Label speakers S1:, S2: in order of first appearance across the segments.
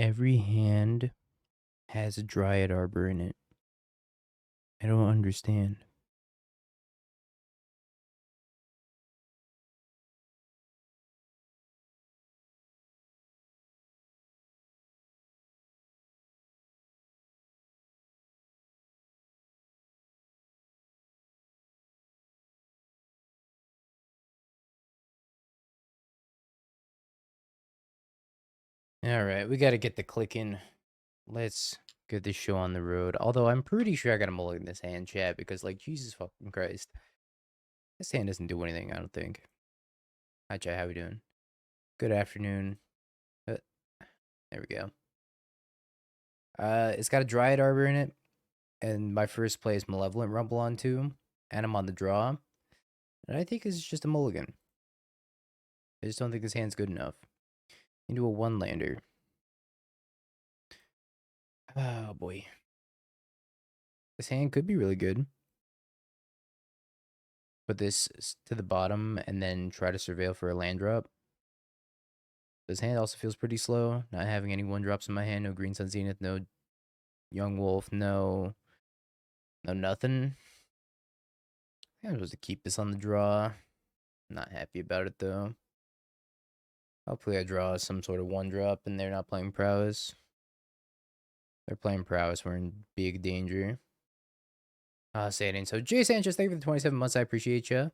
S1: Every hand has a Dryad Arbor in it. I don't understand. Alright, we gotta get the click in. Let's get this show on the road. Although I'm pretty sure I gotta mulligan this hand, chat, because, like, Jesus fucking Christ. This hand doesn't do anything, I don't think. Hi, chat, how we doing? Good afternoon. There we go. It's got a Dryad Arbor in it, and my first play is Malevolent Rumble on 2, and I'm on the draw. And I think it's just a mulligan. I just don't think this hand's good enough. Into a one-lander. Oh, boy. This hand could be really good. Put this to the bottom and then try to surveil for a land drop. This hand also feels pretty slow. Not having any one drops in my hand. No Green Sun Zenith. No Young Wolf. No nothing. I think I'm supposed to keep this on the draw. Not happy about it though. Hopefully I draw some sort of one drop and they're not playing prowess. They're playing prowess. We're in big danger. Saying so. Jay Sanchez, thank you for the 27 months. I appreciate you.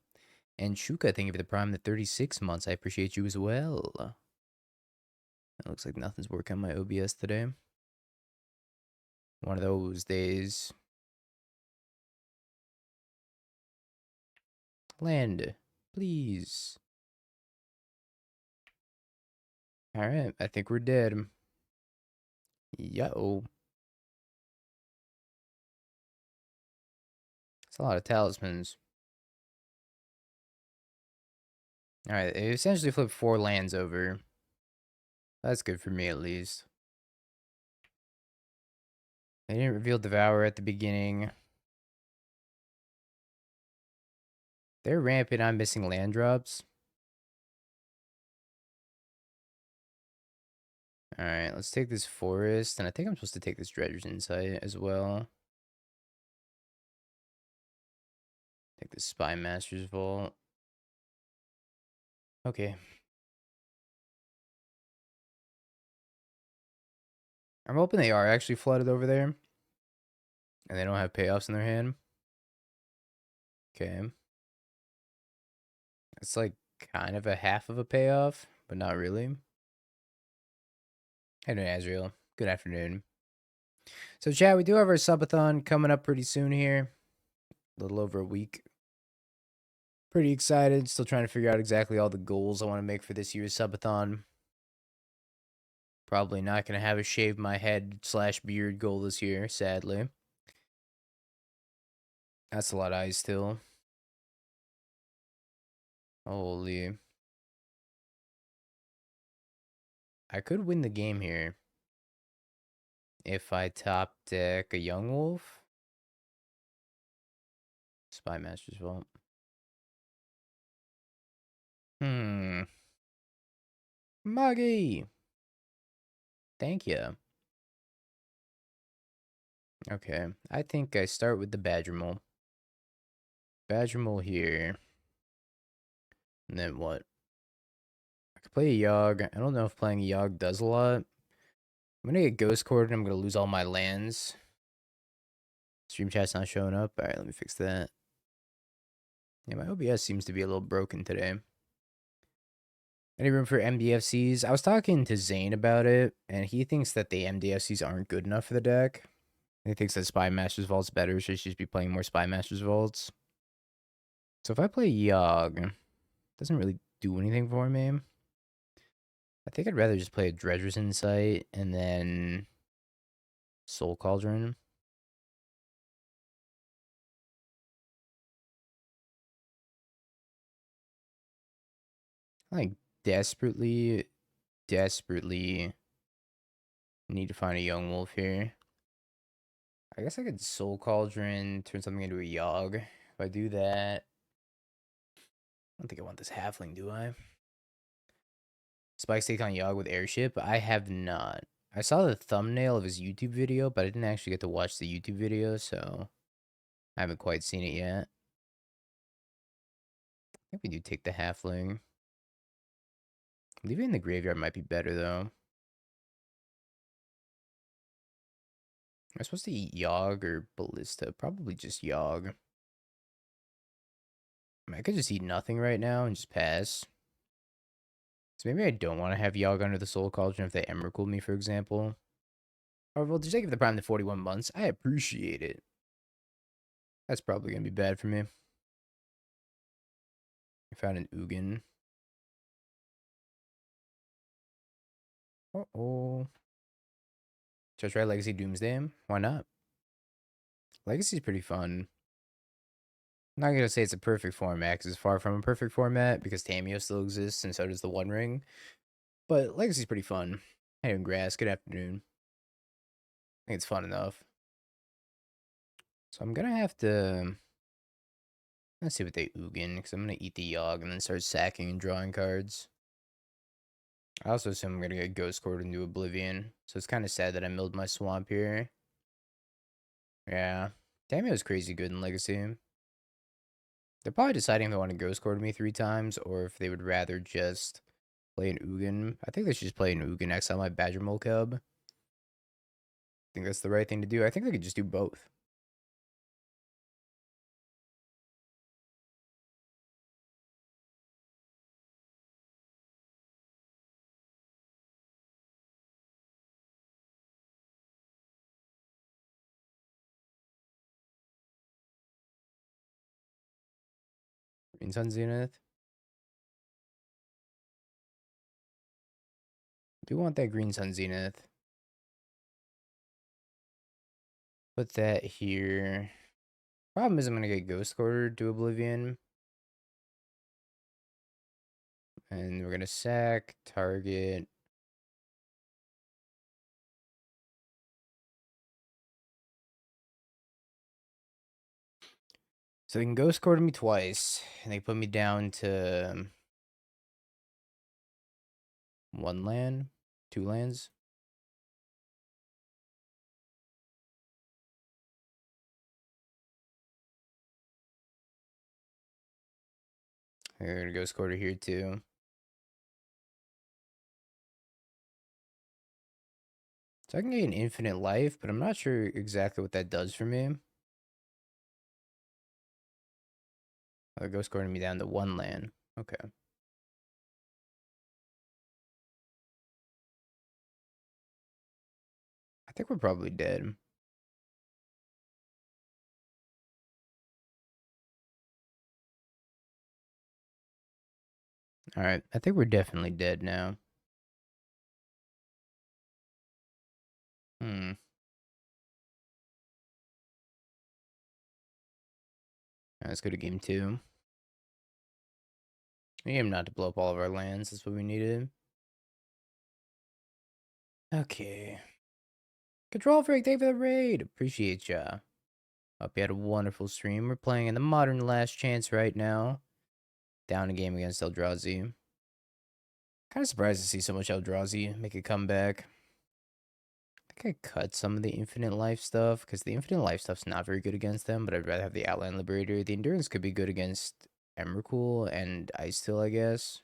S1: And Shuka, thank you for the prime, the 36 months. I appreciate you as well. It looks like nothing's working on my OBS today. One of those days. Land, please. Alright, I think we're dead. Yo. It's a lot of talismans. Alright, they essentially flipped 4 lands over. That's good for me, at least. They didn't reveal Devour at the beginning. They're rampant. I'm missing land drops. Alright, let's take this Forest. And I think I'm supposed to take this Dredger's Insight as well. Take the Spy Master's Vault. Okay. I'm hoping they are actually flooded over there. And they don't have payoffs in their hand. Okay. It's like kind of a half of a payoff, but not really. Hey, Azrael. Good afternoon. So, chat, we do have our subathon coming up pretty soon here. A little over a week. Pretty excited. Still trying to figure out exactly all the goals I want to make for this year's subathon. Probably not going to have a shave my head / beard goal this year, sadly. That's a lot of eyes still. Holy. I could win the game here. If I top deck a Young Wolf. Spy Master's Vault. Muggy. Thank you. Okay. I think I start with the Badger Mole. Badger Mole here. And then what? I could play a Yawg. I don't know if playing a Yawg does a lot. I'm gonna get Ghost Court and I'm gonna lose all my lands. Stream chat's not showing up. Alright, let me fix that. Yeah, my OBS seems to be a little broken today. Any room for MDFCs? I was talking to Zane about it, and he thinks that the MDFCs aren't good enough for the deck. He thinks that Spy Master's Vault's better, so he should just be playing more Spy Master's Vaults. So if I play Yawg, it doesn't really do anything for me. I think I'd rather just play a Dredger's Insight and then Soul Cauldron. I like desperately need to find a Young Wolf here. I guess I could Soul Cauldron, turn something into a Yawg. If I do that, I don't think I want this Halfling, do I? Spike Stake on Yawg with Airship? I have not. I saw the thumbnail of his YouTube video, but I didn't actually get to watch the YouTube video, so I haven't quite seen it yet. I think we do take the halfling. Leaving it in the graveyard might be better, though. Am I supposed to eat Yawg or Ballista? Probably just Yawg. I mean, I could just eat nothing right now and just pass. So maybe I don't want to have Yawg under the Soul Cauldron if they Emrakul me, for example. Or, well, just give the Prime to 41 months. I appreciate it. That's probably going to be bad for me. I found an Ugin. Uh-oh. Should I try Legacy Doomsday? Why not? Legacy's pretty fun. I'm not going to say it's a perfect format, because it's far from a perfect format, because Tameo still exists, and so does the One Ring. But Legacy's pretty fun. Hey, Grass, good afternoon. I think it's fun enough. So I'm going to have to... Let's see what they Ugin, because I'm going to eat the Yawg and then start sacking and drawing cards. I also assume I'm going to get Ghost Court into Oblivion, so it's kind of sad that I milled my Swamp here. Yeah. Tameo's crazy good in Legacy. They're probably deciding if they want to Ghost Court me 3 times, or if they would rather just play an Ugin. I think they should just play an Ugin next time, my Badger Mole Cub. I think that's the right thing to do. I think they could just do both. Green Sun Zenith. Do want that Green Sun Zenith. Put that here. Problem is I'm going to get Ghost Quartered to Oblivion. And we're going to sack, target. So they can Ghost Quarter me twice. And they put me down to 1 land, 2 lands. They're going to Ghost Quarter here too. So I can get an infinite life, but I'm not sure exactly what that does for me. Oh, it goes scoring me down to 1 land. Okay. I think we're probably dead. Alright, I think we're definitely dead now. Let's go to game 2. We aim not to blow up all of our lands. That's what we needed. Okay. Control Freak, thank you for the raid. Appreciate ya. Hope you had a wonderful stream. We're playing in the Modern Last Chance right now. Down a game against Eldrazi. Kind of surprised to see so much Eldrazi make a comeback. I think I cut some of the infinite life stuff, because the infinite life stuff's not very good against them, but I'd rather have the Outland Liberator. The Endurance could be good against Emrakul and Icetill, I guess.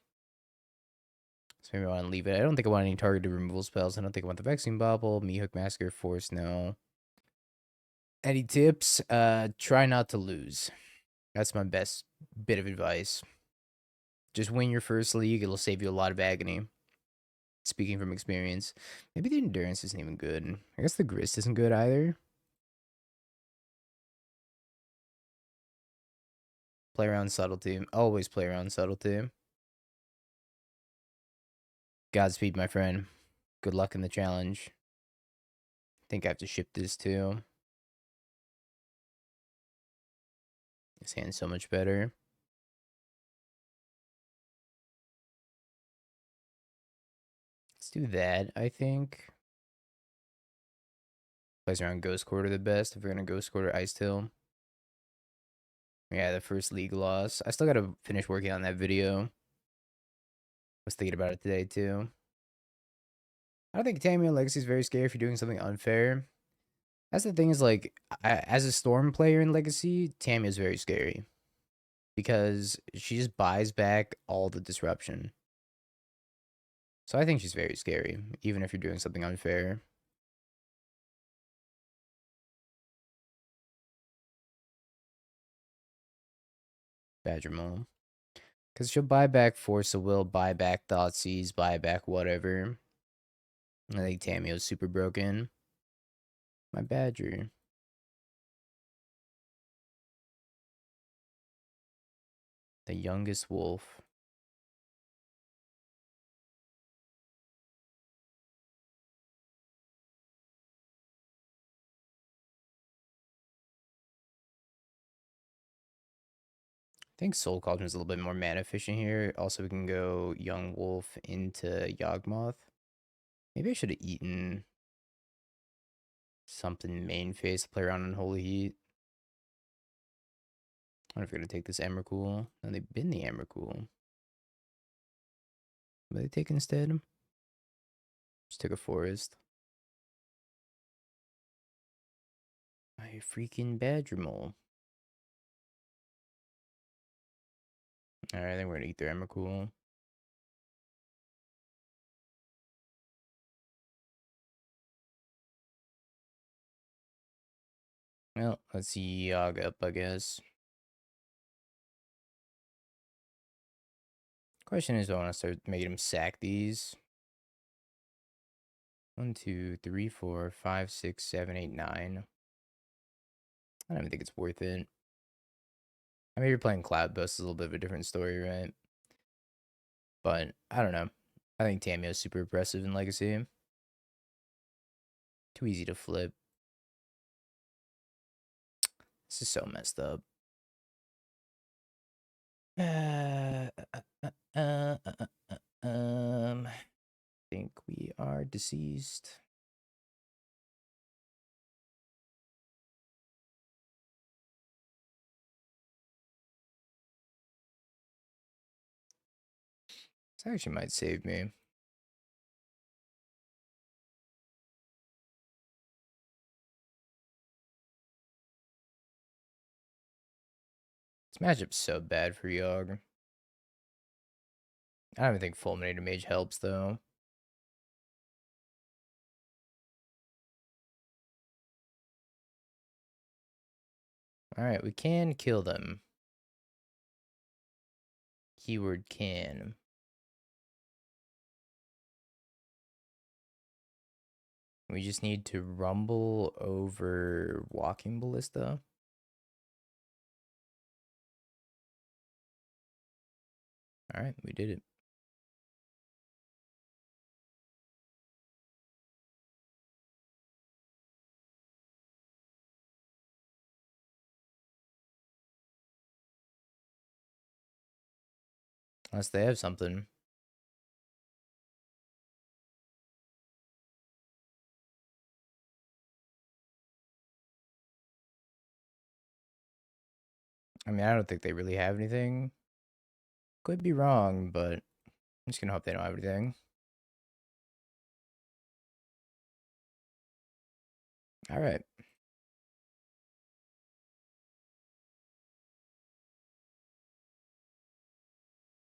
S1: So maybe I want to leave it. I don't think I want any targeted removal spells. I don't think I want the Vexing Bauble, Meathook Massacre, Force, no. Any tips? Try not to lose. That's my best bit of advice. Just win your first league. It'll save you a lot of agony. Speaking from experience. Maybe the Endurance isn't even good. I guess the Grist isn't good either. Play around subtlety. Always play around subtlety. Godspeed, my friend. Good luck in the challenge. I think I have to ship this too. This hand's so much better. Let's do that, I think. Plays around Ghost Quarter the best if we're going to Ghost Quarter Icetill. Yeah, the first league loss. I still got to finish working on that video. Was thinking about it today too. I don't think Tamio Legacy is very scary if you're doing something unfair. That's the thing is, like, as a Storm player in Legacy, Tamio is very scary. Because she just buys back all the disruption. So I think she's very scary, even if you're doing something unfair. Badger Mole. Because she'll buy back Force of Will, buy back Thoughtseize, buy back whatever. I think Tamio's super broken. My Badger. The youngest wolf. I think Soul Cauldron is a little bit more mana efficient here. Also, we can go Young Wolf into Yawgmoth. Maybe I should have eaten something main phase to play around in Holy Heat. I wonder if we're going to take this Emrakul. And they've been the Emrakul. What they take instead? Just took a forest. My freaking Badger Mole. Alright, I think we're going to eat their Emrakul. Well, let's see Yawg up, I guess. Question is, do I want to start making him sack these? 1, 2, 3, 4, 5, 6, 7, 8, 9. I don't even think it's worth it. I mean, you're playing Cloud Bust, is a little bit of a different story, right? But I don't know. I think Tamio is super impressive in Legacy. Too easy to flip. This is so messed up. I think we are deceased. This actually might save me. This matchup's so bad for Yawg. I don't even think Fulminator Mage helps, though. Alright, we can kill them. Keyword can. We just need to rumble over Walking Ballista. Alright, we did it. Unless they have something. I mean, I don't think they really have anything. Could be wrong, but I'm just gonna hope they don't have anything. Alright.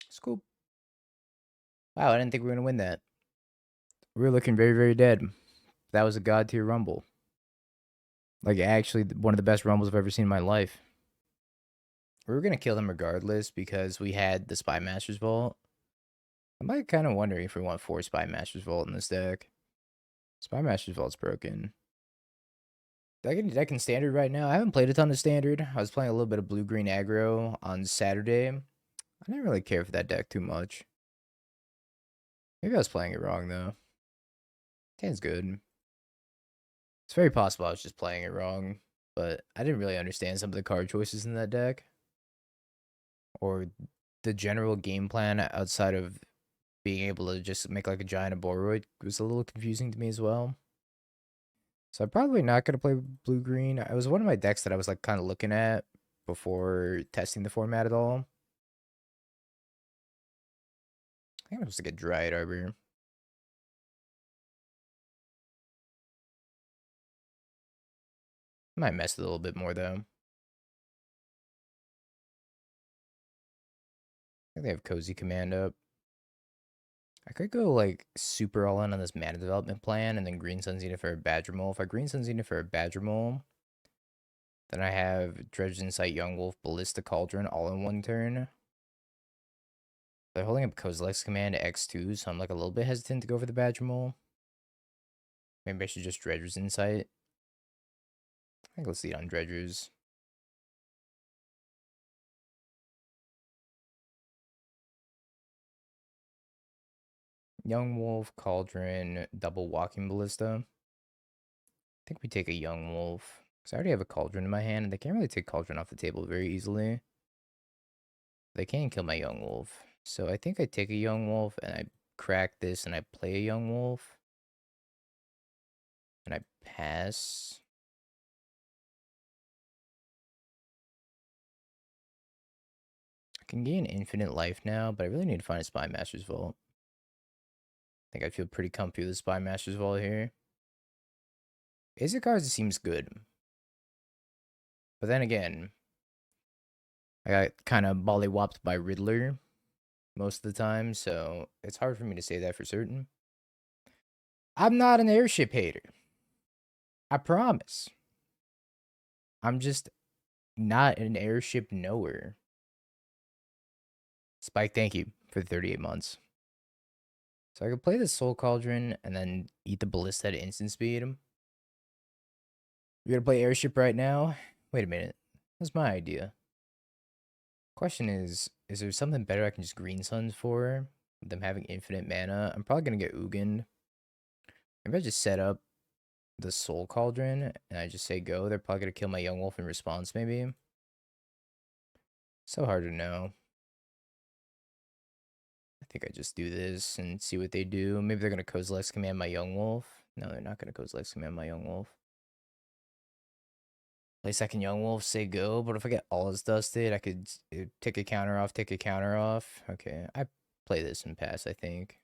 S1: Scoop. Wow, I didn't think we were gonna win that. We were looking very, very dead. That was a god tier rumble. Like, actually, one of the best rumbles I've ever seen in my life. We were gonna kill them regardless because we had the Spy Master's Vault. I'm like kind of wondering if we want 4 Spy Master's Vault in this deck. Spy Master's Vault's broken. Deck in Standard right now. I haven't played a ton of Standard. I was playing a little bit of blue-green aggro on Saturday. I didn't really care for that deck too much. Maybe I was playing it wrong, though. 10's good. It's very possible I was just playing it wrong, but I didn't really understand some of the card choices in that deck. Or the general game plan outside of being able to just make like a giant Aboroid was a little confusing to me as well. So I'm probably not going to play blue-green. It was one of my decks that I was like kind of looking at before testing the format at all. I think I'm supposed to get Dryad Arbor. Might mess with it a little bit more, though. I think they have Cozy Command up. I could go, like, super all in on this mana development plan, and then Green Sun Zenith for a Badger Mole. If I Green Sun Zenith for a Badger Mole, then I have Dredge's Insight, Young Wolf, Ballista Cauldron all in one turn. They're holding up Kozilek's Command X2, so I'm, like, a little bit hesitant to go for the Badger Mole. Maybe I should just Dredger's Insight. I think let's lead on Dredgers. Young Wolf, Cauldron, double Walking Ballista. I think we take a Young Wolf. Because I already have a Cauldron in my hand, and they can't really take Cauldron off the table very easily. They can kill my Young Wolf. So I think I take a Young Wolf, and I crack this, and I play a Young Wolf. And I pass. I can gain infinite life now, but I really need to find a Spy Master's Vault. I think I feel pretty comfy with the Spy Master's Vault here. Ace of Cards seems good. But then again, I got kind of bollywopped by Riddler most of the time, so it's hard for me to say that for certain. I'm not an airship hater. I promise. I'm just not an airship knower. Spike, thank you for the 38 months. So I could play the Soul Cauldron and then eat the Ballista at instant speed. You're gonna play airship right now? Wait a minute. That's my idea. Question is there something better I can just Green Suns for? With them having infinite mana? I'm probably gonna get Ugin. Maybe I just set up the Soul Cauldron and I just say go. They're probably gonna kill my Young Wolf in response, maybe. So hard to know. I think I just do this and see what they do. Maybe they're gonna Kozilek's Command my Young Wolf. No, they're not gonna Kozilek's Command my Young Wolf. Play second Young Wolf, say go. But if I get all his dusted, I could take a counter off, take a counter off. Okay, I play this and pass, I think.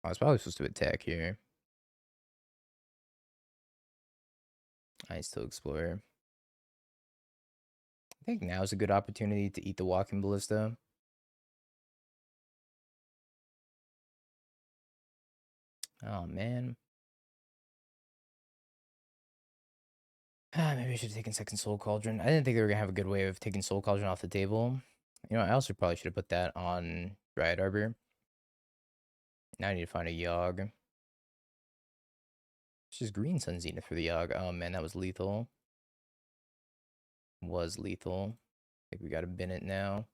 S1: I was probably supposed to attack here. I still explore. I think now is a good opportunity to eat the Walking Ballista. Oh, man. Maybe I should have taken second Soul Cauldron. I didn't think they were going to have a good way of taking Soul Cauldron off the table. You know, I also probably should have put that on Dryad Arbor. Now I need to find a Yawg. It's just Green Sun Zenith for the Yawg. Oh, man, that was lethal. Was lethal. I think we got to bin it now.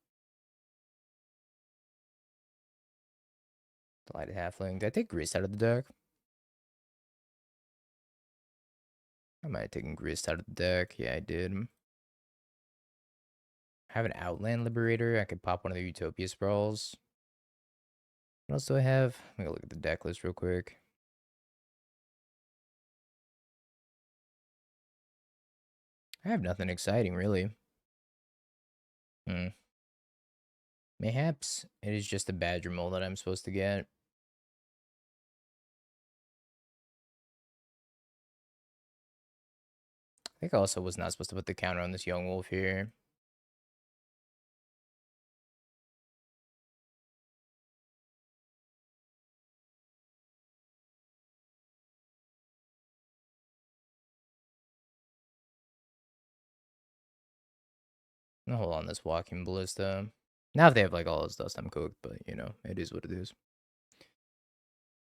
S1: Delighted Halfling. Did I take Grist out of the deck? I might have taken Grist out of the deck. Yeah, I did. I have an Outland Liberator. I could pop one of the Utopia Sprawls. What else do I have? Let me go look at the deck list real quick. I have nothing exciting, really. Mayhaps it is just a Badger Mole that I'm supposed to get. I think I also was not supposed to put the counter on this Young Wolf here. I'm gonna hold on this Walking Ballista. Now if they have like all this dust, I'm cooked, but you know, it is what it is.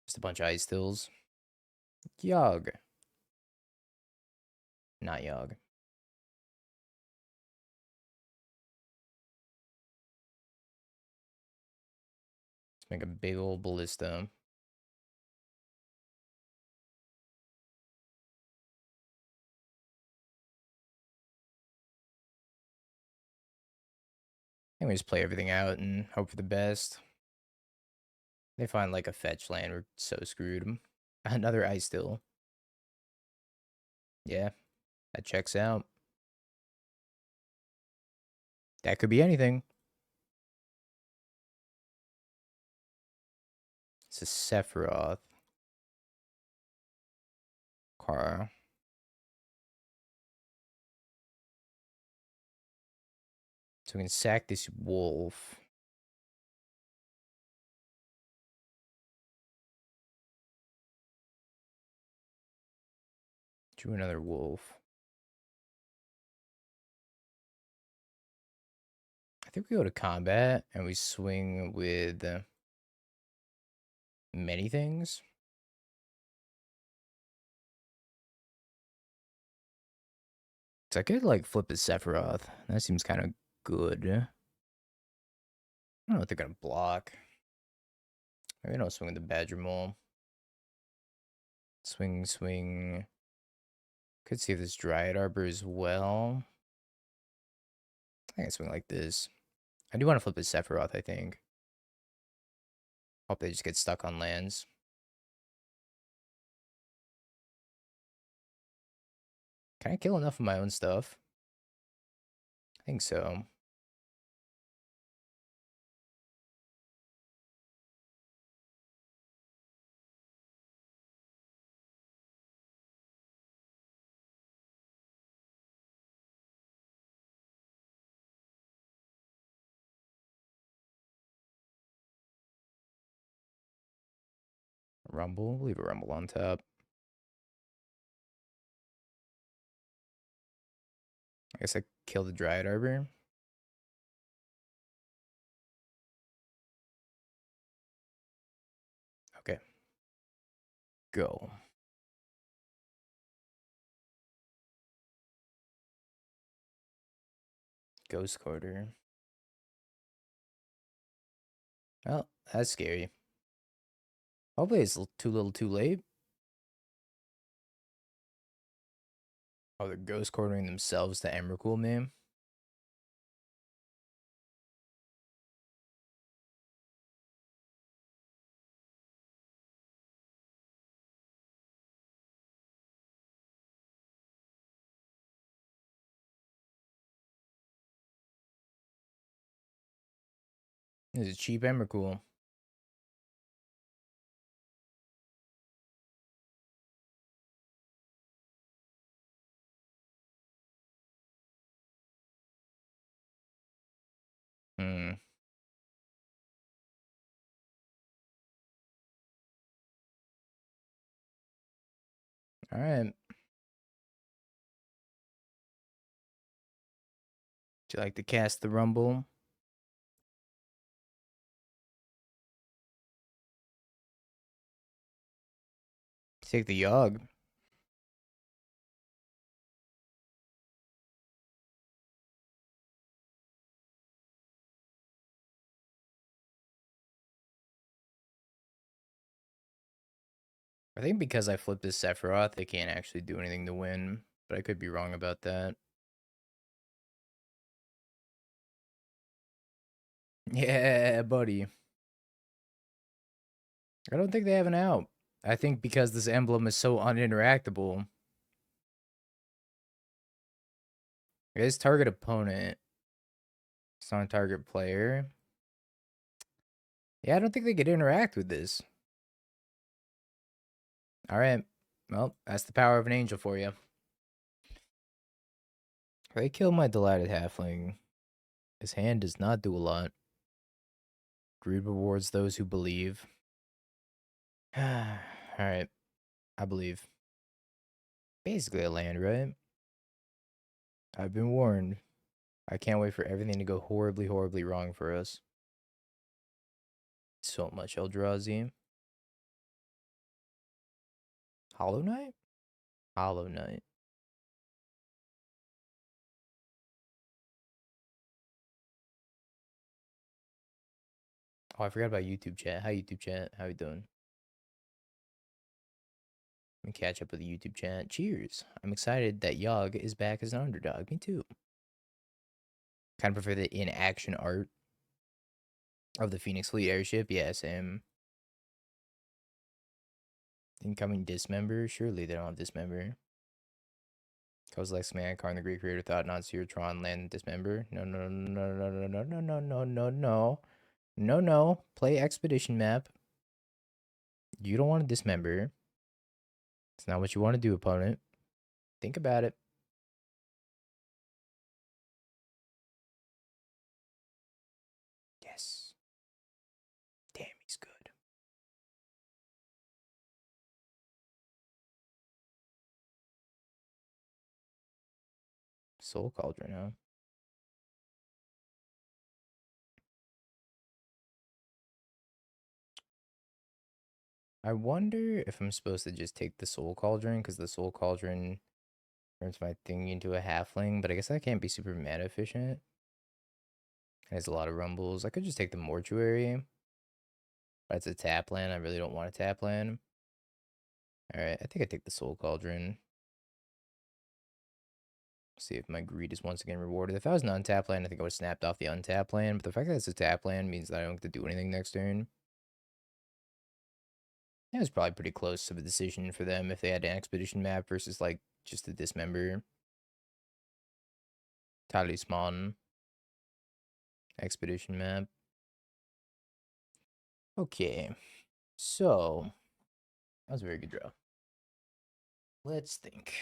S1: Just a bunch of Ice Stills. Yawg. Not Yawg. Let's make a big old Ballista. I think we just play everything out and hope for the best. They find like a fetch land, we're so screwed. Another Ice Still. Yeah, that checks out. That could be anything. It's a Sephiroth. Okay. So we can sack this wolf. Drew another wolf. I think we go to combat and we swing with many things. So I could like flip a Sephiroth. That seems kind of good. I don't know what they're gonna block. Maybe don't swing with the Badger Mole. Swing, swing. Could see if this Dryad Arbor as well. I can swing like this. I do want to flip a Sephiroth, I think. Hope they just get stuck on lands. Can I kill enough of my own stuff? I think so. Rumble. Leave a Rumble on top. I guess I kill the Dryad Arbor. Okay. Go. Ghost Quarter. Well, that's scary. Hopefully it's too little too late. Oh, they're Ghost Quartering themselves to Emrakul name. This is cheap Emrakul. Hmm. Alright. Would you like to cast the Rumble? Take the Yawg. I think because I flipped this Sephiroth, they can't actually do anything to win. But I could be wrong about that. Yeah, buddy. I don't think they have an out. I think because this emblem is so uninteractable. It is target opponent. It's not a target player. Yeah, I don't think they could interact with this. Alright. Well, that's the power of an angel for you. They kill my Delighted Halfling. His hand does not do a lot. Greed rewards those who believe. Alright. I believe. Basically a land, right? I've been warned. I can't wait for everything to go horribly, horribly wrong for us. So much Eldrazi. Hollow Knight? Hollow Knight. Oh, I forgot about YouTube chat. Hi, YouTube chat. How you doing? Let me catch up with the YouTube chat. Cheers. I'm excited that Yawg is back as an underdog. Me too. Kind of prefer the in-action art of the Phoenix Fleet airship. Yeah, same. Incoming dismember. Surely they don't have dismember. Kozilek's man, Karn the Greek creator, thought not to Tron land dismember. No, no, no, no, no, no, no, no, no, no, no. No, no. Play expedition map. You don't want to dismember. It's not what you want to do, opponent. Think about it. Yes. Damn, he's good. Soul Cauldron, huh? I wonder if I'm supposed to just take the Soul Cauldron, because the Soul Cauldron turns my thing into a halfling, but I guess that can't be super mana efficient. It has a lot of rumbles. I could just take the Mortuary. But it's a tap land. I really don't want a tap land. Alright, I think I take the Soul Cauldron. See if my greed is once again rewarded. If I was an untap land, I think I would have snapped off the untap land. But the fact that it's a tap land means that I don't get to do anything next turn. It was probably pretty close of a decision for them if they had an expedition map versus like just a dismember. Talisman. Expedition map. Okay. So that was a very good draw. Let's think.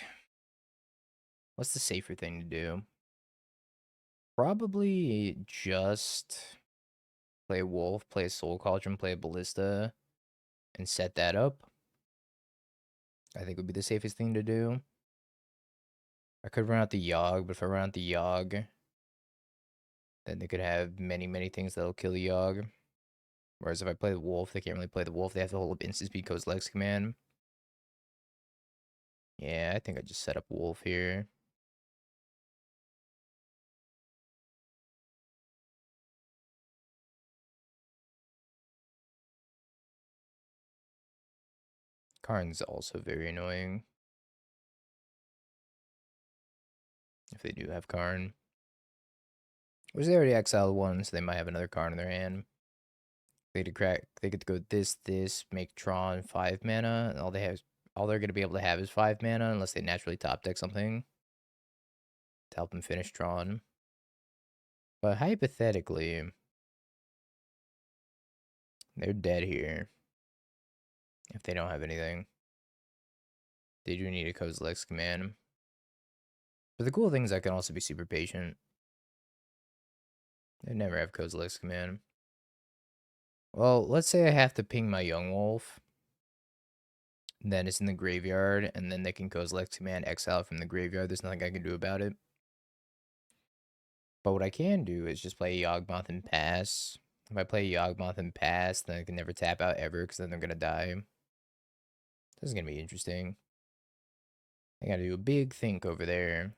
S1: What's the safer thing to do? Probably just play Wolf, play a Soul Cauldron, play a Ballista, and set that up. I think would be the safest thing to do. I could run out the Yawg, but if I run out the Yawg, then they could have many, many things that'll kill the Yawg. Whereas if I play the Wolf, they can't really play the Wolf. They have to hold up instant speed Coast Lex command. Yeah, I think I just set up Wolf here. Karn's also very annoying. If they do have Karn. Which they already exiled one, so they might have another Karn in their hand. They could go this, make Tron 5 mana, and all they're gonna be able to have is 5 mana unless they naturally top deck something to help them finish Tron. But hypothetically, they're dead here. If they don't have anything. They do need a Kozilek's command. But the cool thing is I can also be super patient. They never have Kozilek's command. Well, let's say I have to ping my Young Wolf. Then it's in the graveyard, and then they can Kozilek's command exile from the graveyard. There's nothing I can do about it. But what I can do is just play Yawgmoth and pass. If I play Yawgmoth and pass, then I can never tap out ever because then they're going to die. This is going to be interesting. I got to do a big think over there.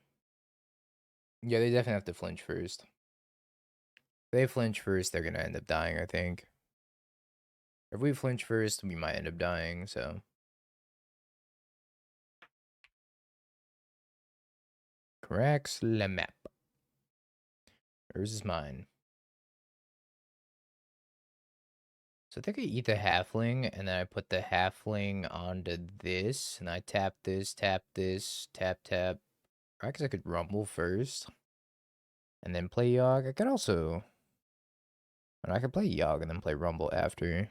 S1: Yeah, they definitely have to flinch first. If they flinch first, they're going to end up dying, I think. If we flinch first, we might end up dying, so. Corrects le map. Hers is mine. So I think I eat the halfling, and then I put the halfling onto this, and I tap this, tap, tap. I guess I could rumble first, and then play Yawg. I could also, and I could play Yawg and then play rumble after.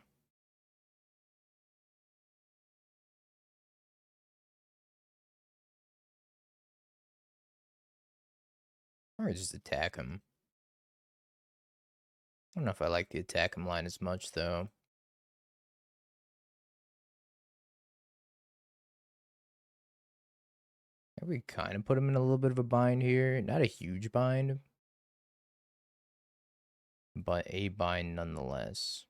S1: Or just attack him. I don't know if I like the attack him line as much, though. We kind of put him in a little bit of a bind here. Not a huge bind, but a bind nonetheless.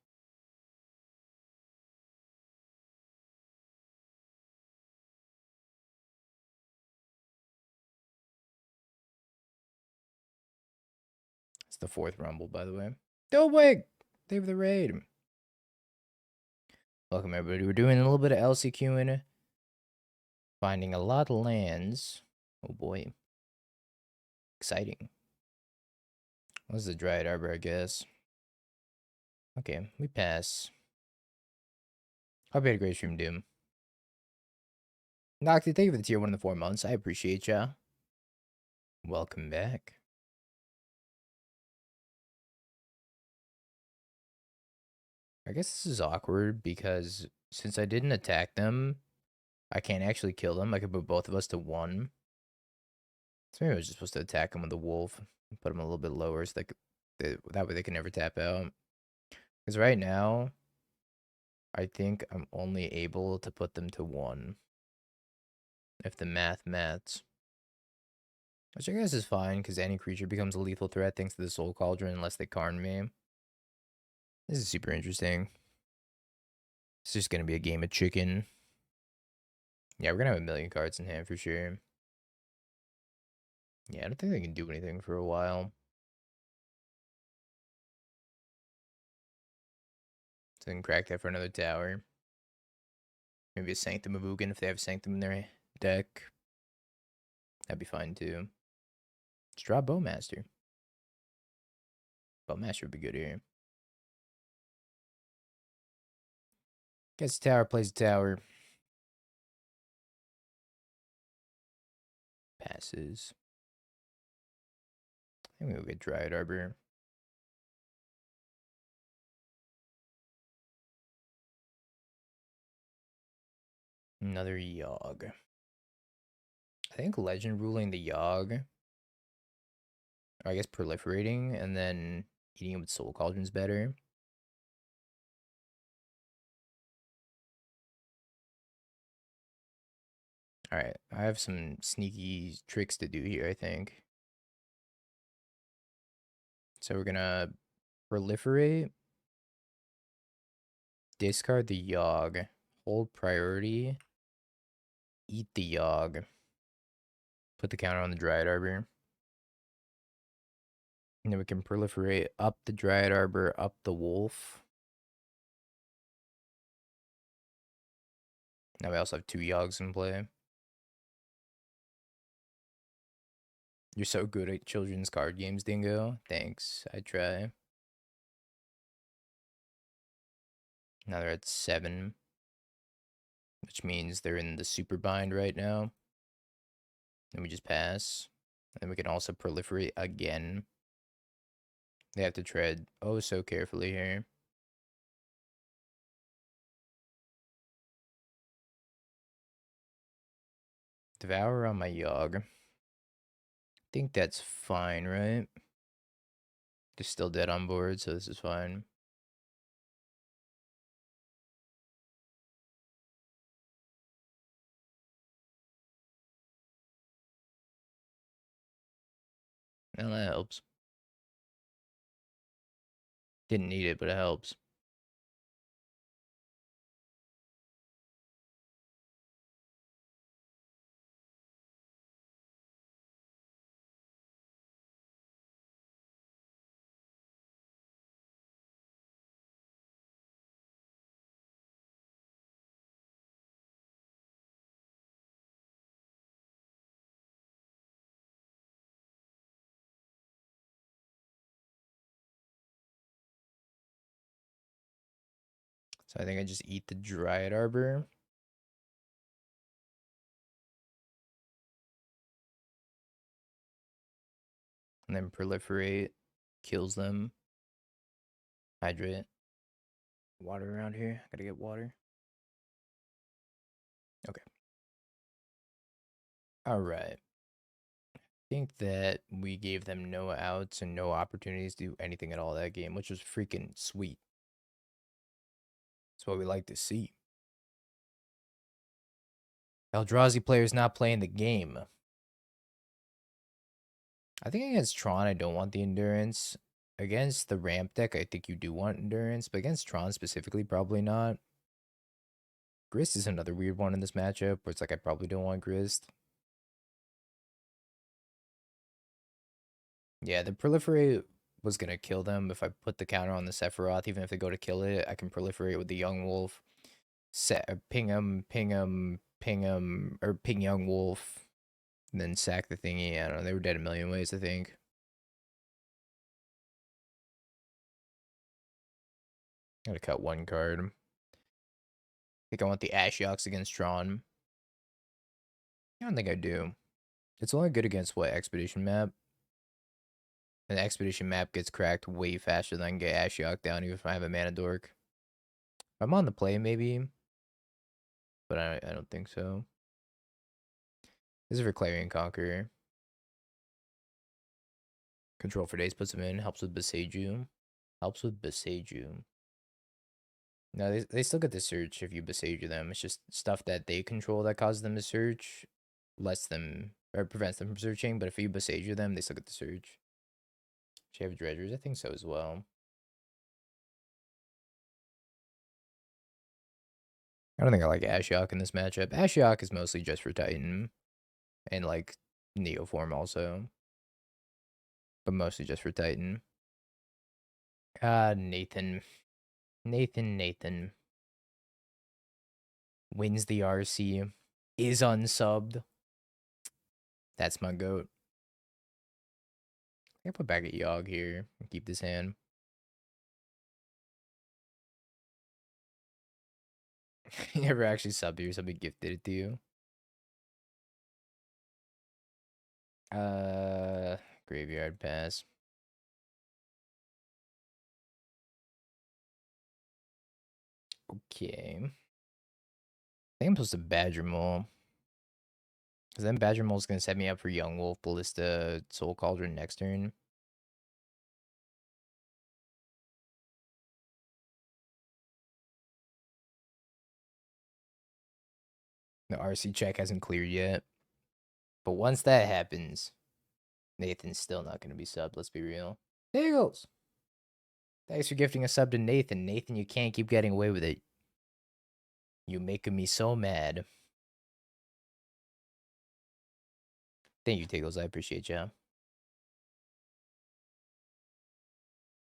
S1: It's the 4th rumble, by the way. Dillwig! Save the raid. Welcome, everybody. We're doing a little bit of LCQing. Finding a lot of lands. Oh, boy. Exciting. What's the Dryad Arbor, I guess? Okay, we pass. Hope you had a great stream, Doom. Noxy, thank you for the tier 1 in the 4 months. I appreciate ya. Welcome back. I guess this is awkward because since I didn't attack them, I can't actually kill them. I could put both of us to 1. So maybe I was just supposed to attack them with the wolf. And put them a little bit lower so that way they can never tap out. Because right now, I think I'm only able to put them to 1. If the maths. Which I guess is fine, because any creature becomes a lethal threat thanks to the Soul Cauldron unless they Karn me. This is super interesting. It's just going to be a game of chicken. Yeah, we're going to have a million cards in hand for sure. Yeah, I don't think they can do anything for a while. So they can crack that for another tower. Maybe a Sanctum of Ugin if they have Sanctum in their deck. That'd be fine too. Let's draw Bowmaster. Bowmaster would be good here. Gets the tower, plays the tower. Passes. I think we'll get Dryad Arbor. Another Yawg. I think Legend ruling the Yawg, or I guess proliferating, and then eating it with Soul Cauldron's better. Alright, I have some sneaky tricks to do here, I think. So we're gonna proliferate, discard the Yawg, hold priority, eat the Yawg, put the counter on the Dryad Arbor. And then we can proliferate up the Dryad Arbor, up the Wolf. Now we also have 2 Yawgs in play. You're so good at children's card games, Dingo. Thanks. I try. Now they're at 7. Which means they're in the super bind right now. Then we just pass. And we can also proliferate again. They have to tread oh so carefully here. Devour on my Yawg. I think that's fine, right? They're still dead on board, so this is fine. Well, that helps. Didn't need it, but it helps. So I think I just eat the Dryad Arbor. And then proliferate. Kills them. Hydrate. Water around here. Gotta get water. Okay. Alright. I think that we gave them no outs and no opportunities to do anything at all that game, which was freaking sweet. That's what we like to see. Eldrazi players not playing the game. I think against Tron, I don't want the endurance. Against the ramp deck, I think you do want endurance, but against Tron specifically, probably not. Grist is another weird one in this matchup, where it's like I probably don't want Grist. Yeah, the proliferate was gonna kill them if I put the counter on the Sephiroth. Even if they go to kill it, I can proliferate with the Young Wolf. Ping him, or ping Young Wolf, and then sack the thingy. I don't know, they were dead a million ways, I think. Gotta cut 1 card. I think I want the Ashiok against Tron. I don't think I do. It's only good against what, Expedition map? An Expedition map gets cracked way faster than I can get Ashiok down, even if I have a Mana Dork. If I'm on the play, maybe. but I don't think so. This is for Clarion Conqueror. Control for days puts him in. Helps with Beseiju. Helps with Beseiju. No, they still get to search if you Beseiju them. It's just stuff that they control that causes them to search, lets them or prevents them from searching. But if you Beseiju them, they still get to search. Do you have Dredgers? I think so as well. I don't think I like Ashiok in this matchup. Ashiok is mostly just for Titan and like Neo form also, but mostly just for Titan. Nathan wins the RC, is unsubbed. That's my goat. I can put back a Yawg here and keep this hand. You never actually subbed here, somebody gifted it to you. Graveyard pass. Okay. I think I'm supposed to Badger Mole. Because then Badger Mole's going to set me up for Young Wolf, Ballista, Soul Cauldron next turn. The RC check hasn't cleared yet. But once that happens, Nathan's still not going to be subbed, let's be real. There he goes. Thanks for gifting a sub to Nathan. Nathan, you can't keep getting away with it. You making me so mad. Thank you, Tiggles. I appreciate you.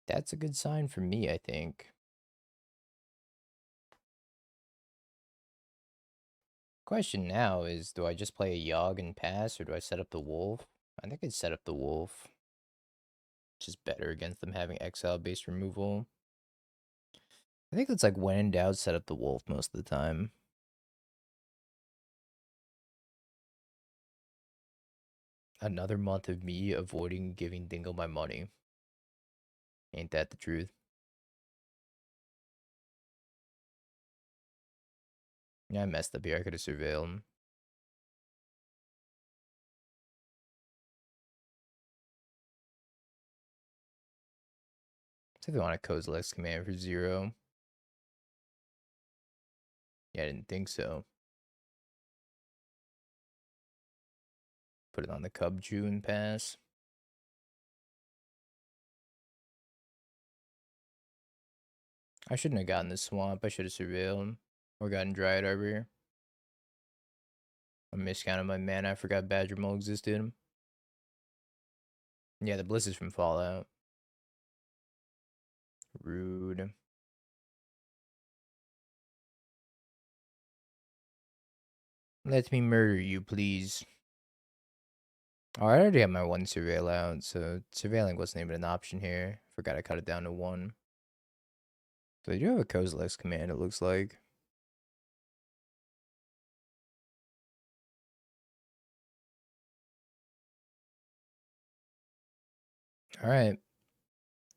S1: That's a good sign for me, I think. Question now is, do I just play a Yawg and pass, or do I set up the Wolf? I think I'd set up the Wolf. Which is better against them having exile-based removal. I think it's like when in doubt, set up the Wolf most of the time. Another month of me avoiding giving Dingo my money. Ain't that the truth? Yeah, I messed up here. I could have surveilled him. So if they want a Kozilek's command for 0. Yeah, I didn't think so. Put it on the Cub June pass. I shouldn't have gotten the swamp. I should have surveilled. Or gotten Dryad Arbor. I miscounted my mana. I forgot Badger Mole existed. Yeah, the Bliss is from Fallout. Rude. Let me murder you, please. Oh, I already have my 1 surveil out, so surveilling wasn't even an option here. Forgot I cut it down to 1. So they do have a Kozilek's command, it looks like. Alright.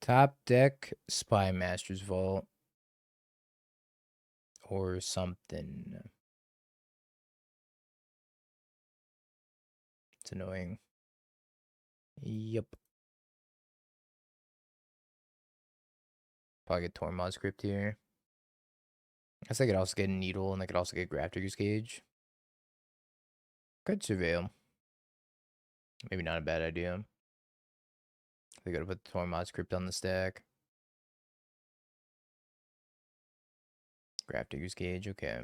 S1: Top deck, Spy Master's Vault. Or something. It's annoying. Yep. Probably get Tormod script here. I guess I could also get a Needle, and I could also get Grafdigger's Cage. Could Surveil. Maybe not a bad idea. They gotta put the Tormod script on the stack. Grafdigger's Cage, okay.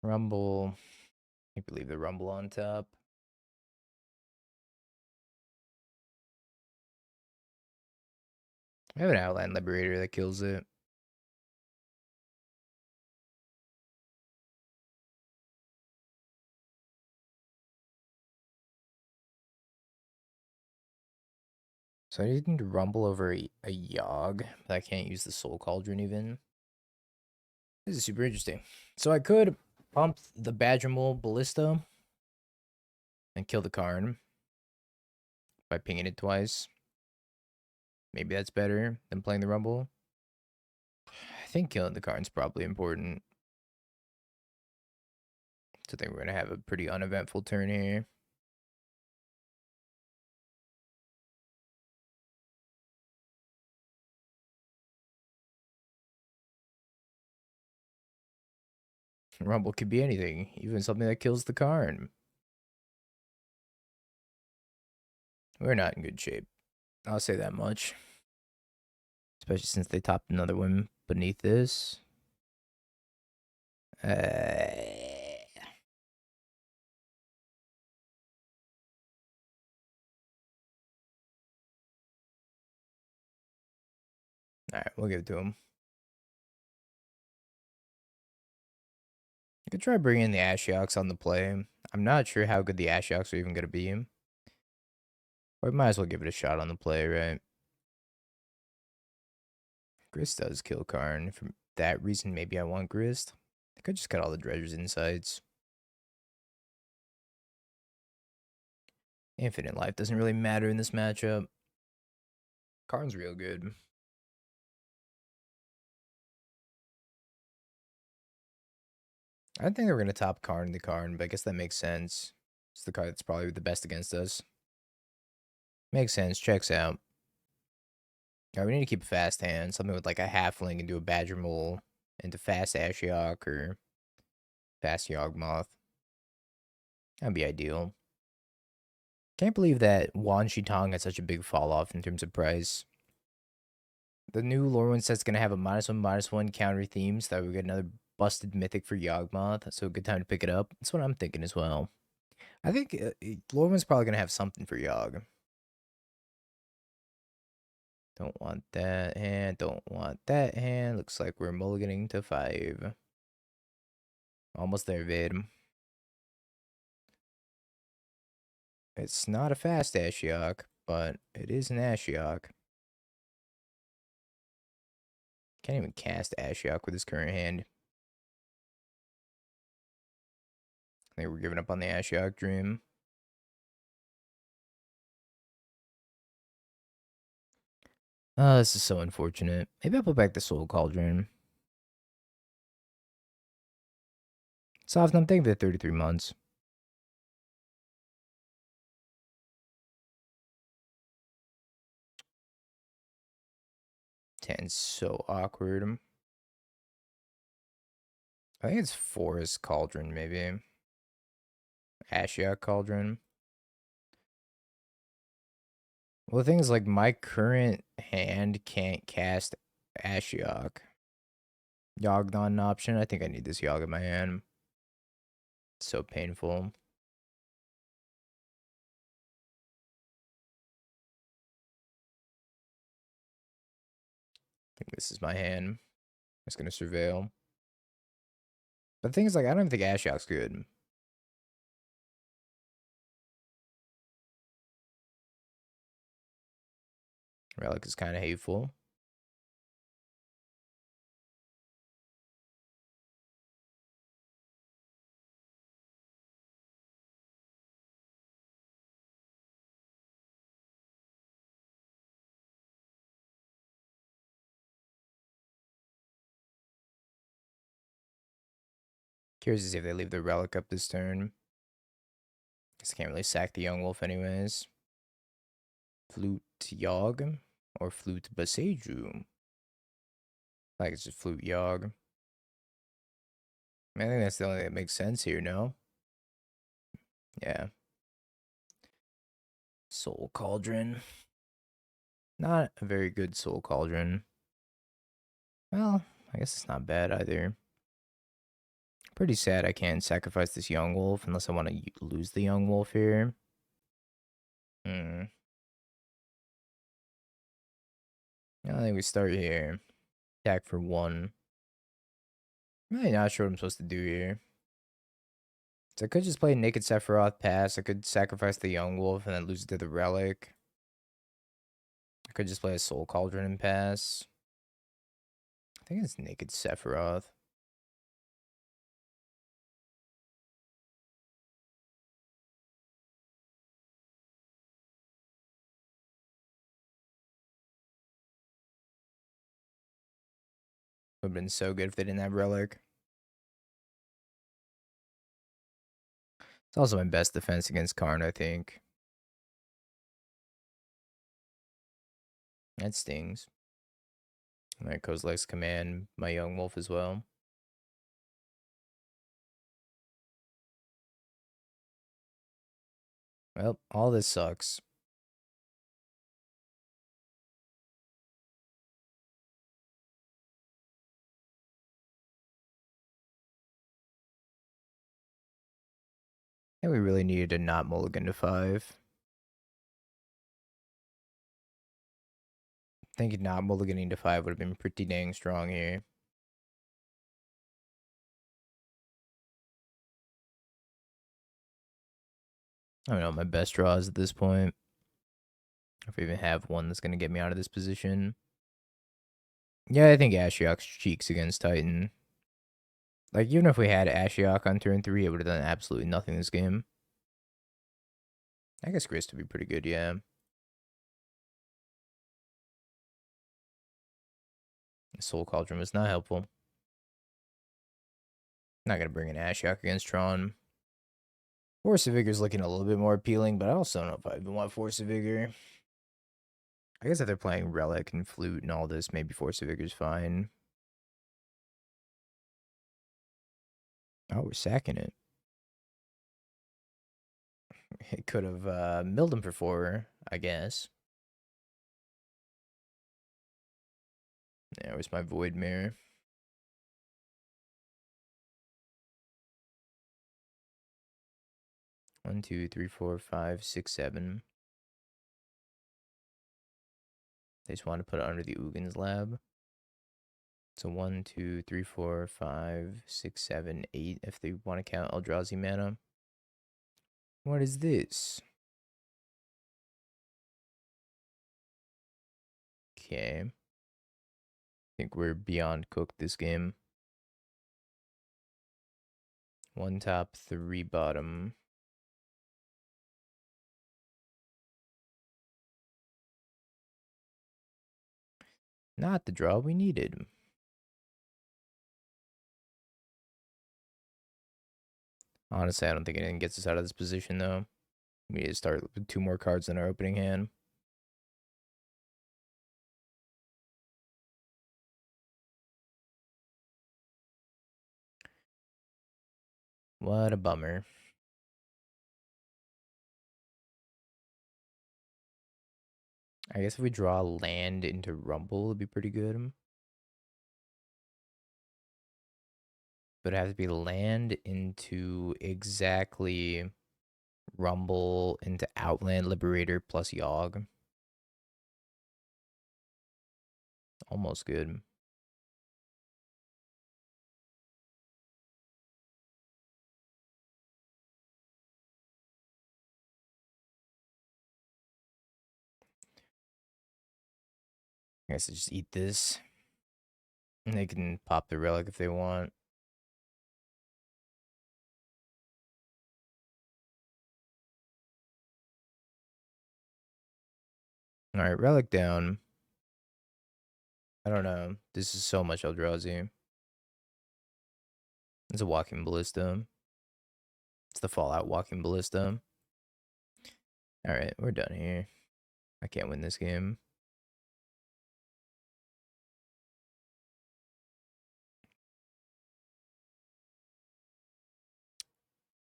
S1: Rumble. I believe the Rumble on top. I have an Outland Liberator that kills it. So I need to Rumble over a Yawg, but I can't use the Soul Cauldron even. This is super interesting. So I could pump the Badger Mole Ballista and kill the Karn by pinging it twice. Maybe that's better than playing the Rumble. I think killing the Karn's probably important. So I think we're going to have a pretty uneventful turn here. Rumble could be anything, even something that kills the Karn. We're not in good shape. I'll say that much. Especially since they topped another one beneath this. Alright, we'll give it to him. I could try bringing the Ashioks on the play. I'm not sure how good the Ashioks are even going to be. But we might as well give it a shot on the play, right? Grist does kill Karn. For that reason, maybe I want Grist. I could just cut all the Dredger's insights. Infinite life doesn't really matter in this matchup. Karn's real good. I think they were going to top Karn the Karn, but I guess that makes sense. It's the card that's probably the best against us. Makes sense. Checks out. Alright, we need to keep a fast hand. Something with like a halfling and do a Badger Mole into fast Ashiok or fast Yawgmoth. That'd be ideal. Can't believe that Wan Shitong had such a big fall off in terms of price. The new Lorwyn set's gonna have a -1/-1 counter theme, so that we get another busted mythic for Yawgmoth. So a good time to pick it up. That's what I'm thinking as well. I think Lorwyn's probably gonna have something for Yawg. Don't want that hand. Don't want that hand. Looks like we're mulliganing to 5. Almost there, Vid. It's not a fast Ashiok, but it is an Ashiok. Can't even cast Ashiok with his current hand. I think we're giving up on the Ashiok Dream. Oh, this is so unfortunate. Maybe I'll put back the Soul Cauldron. Soft, I'm thinking the 33 months. 10's so awkward. I think it's Forest Cauldron, maybe. Ashiok Cauldron. Well, the thing is, like, my current hand can't cast Ashiok. Yawg not an option. I think I need this Yawg in my hand. It's so painful. I think this is my hand. I'm just gonna surveil. But the thing is, like, I don't even think Ashiok's good. Relic is kind of hateful. Curious to see if they leave the Relic up this turn. Guess I can't really sack the Young Wolf anyways. Flute Yawg or Flute Baseju. Like it's just Flute Yawg. I think that's the only thing that makes sense here, no? Yeah. Soul Cauldron. Not a very good Soul Cauldron. Well, I guess it's not bad either. Pretty sad I can't sacrifice this Young Wolf unless I want to lose the Young Wolf here. I think we start here. Attack for 1. I'm really not sure what I'm supposed to do here. So I could just play Naked Sephiroth pass. I could sacrifice the Young Wolf and then lose it to the Relic. I could just play a Soul Cauldron and pass. I think it's Naked Sephiroth. have been so good if they didn't have Relic. It's also my best defense against Karn, I think. That stings. That Kozilek's command, my young wolf as well. Well, all this sucks. And we really needed to not mulligan to 5. I think not mulliganing to 5 would have been pretty dang strong here. I don't know my best draws at this point. If I even have one that's going to get me out of this position. Yeah, I think Ashiok's cheeks against Titan. Like, even if we had Ashiok on turn 3, it would have done absolutely nothing this game. I guess Grist would be pretty good, yeah. Soul Cauldron was not helpful. Not going to bring an Ashiok against Tron. Force of Vigor is looking a little bit more appealing, but I also don't know if I even want Force of Vigor. I guess if they're playing Relic and Flute and all this, maybe Force of Vigor is fine. Oh, we're sacking it. It could have milled him for 4, I guess. Yeah, where's my Void Mirror? One, two, three, four, five, six, 7. They just want to put it under the Ugin's lab. So 1, 2, 3, 4, 5, 6, 7, 8 if they want to count Eldrazi mana. What is this? Okay. I think we're beyond cooked this game. 1 top, 3 bottom. Not the draw we needed. Honestly, I don't think anything gets us out of this position, though. We need to start with 2 more cards in our opening hand. What a bummer. I guess if we draw land into Rumble, it'd be pretty good. But it has to be land into exactly Rumble into Outland Liberator plus Yawg. Almost good. I guess I just eat this. And they can pop the relic if they want. Alright, relic down. I don't know. This is so much Eldrazi. It's a walking ballista. It's the Fallout walking ballista. Alright, we're done here. I can't win this game.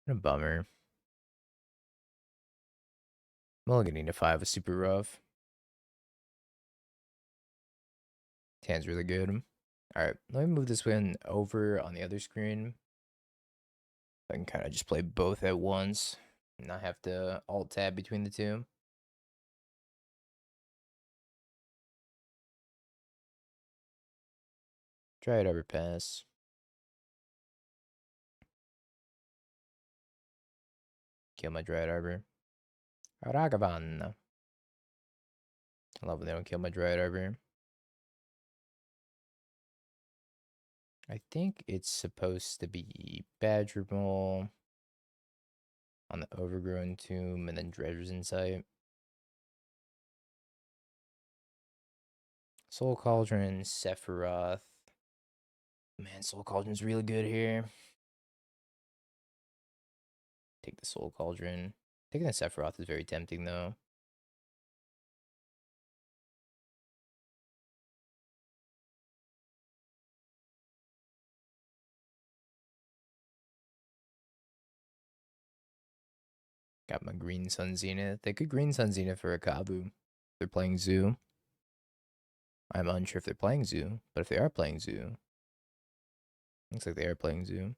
S1: What a bummer. Mulliganing to 5 is super rough. Hand's really good. Alright, let me move this one over on the other screen. I can kind of just play both at once. And not have to alt-tab between the two. Dryad Arbor pass. Kill my Dryad Arbor. Ragavan. I love when they don't kill my Dryad Arbor. I think it's supposed to be Badger Mole on the Overgrown Tomb and then Dredger's Insight. Soul Cauldron, Sephiroth. Man, Soul Cauldron's really good here. Take the Soul Cauldron. Taking the Sephiroth is very tempting, though. Got my Green Sun Zenith. They could Green Sun Zenith for a Kabu. They're playing Zoo. I'm unsure if they're playing Zoo, but if they are playing Zoo, looks like they are playing Zoo.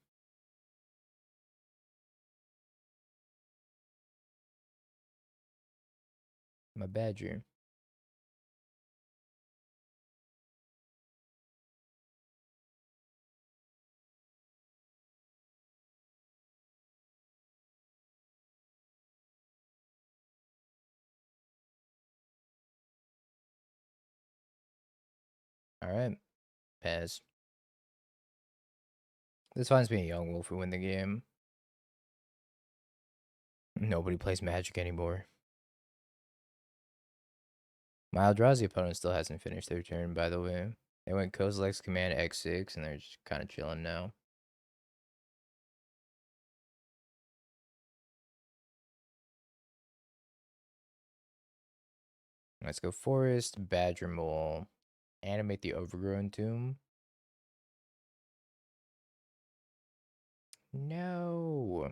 S1: My Badger. Alright. Pass. This finds me a Young Wolf who win the game. Nobody plays Magic anymore. My Eldrazi opponent still hasn't finished their turn, by the way. They went Kozilek's Command X6, and they're just kind of chilling now. Let's go Forest, Badger Mole, animate the Overgrown Tomb. No.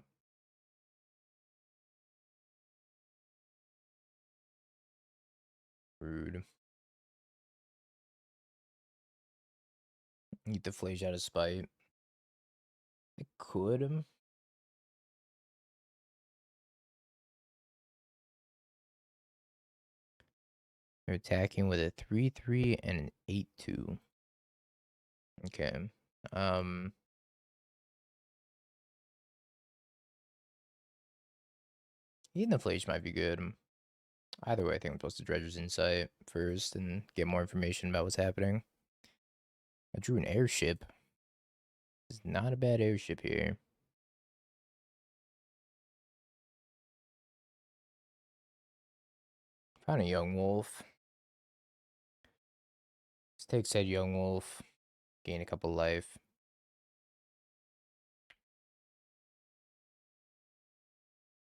S1: Rude. Eat the Flage out of spite. I could. They're attacking with a 3/3 and an 8/2. Okay. Eating the Flage might be good. Either way, I think I'm supposed to Dredger's Insight first and get more information about what's happening. I drew an airship. It's not a bad airship here. Found a Young Wolf. Let's take said Young Wolf. Gain a couple life.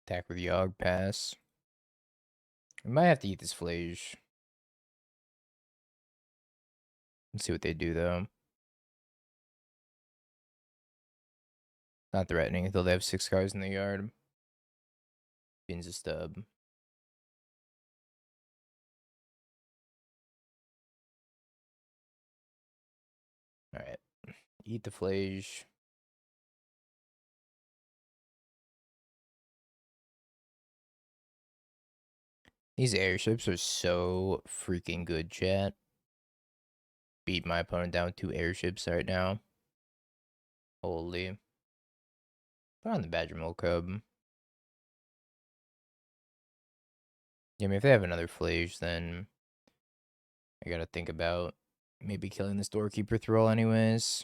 S1: Attack with Yawg, pass. We might have to eat this Flage. Let's see what they do, though. Not threatening until they have 6 cards in the yard. Beans a stub. Alright. Eat the Flage. These airships are so freaking good, chat. Beat my opponent down 2 airships right now. Holy. Put on the Badger Mole Cub. Yeah, I mean, if they have another Flage, then I gotta think about maybe killing this Doorkeeper Thrall anyways.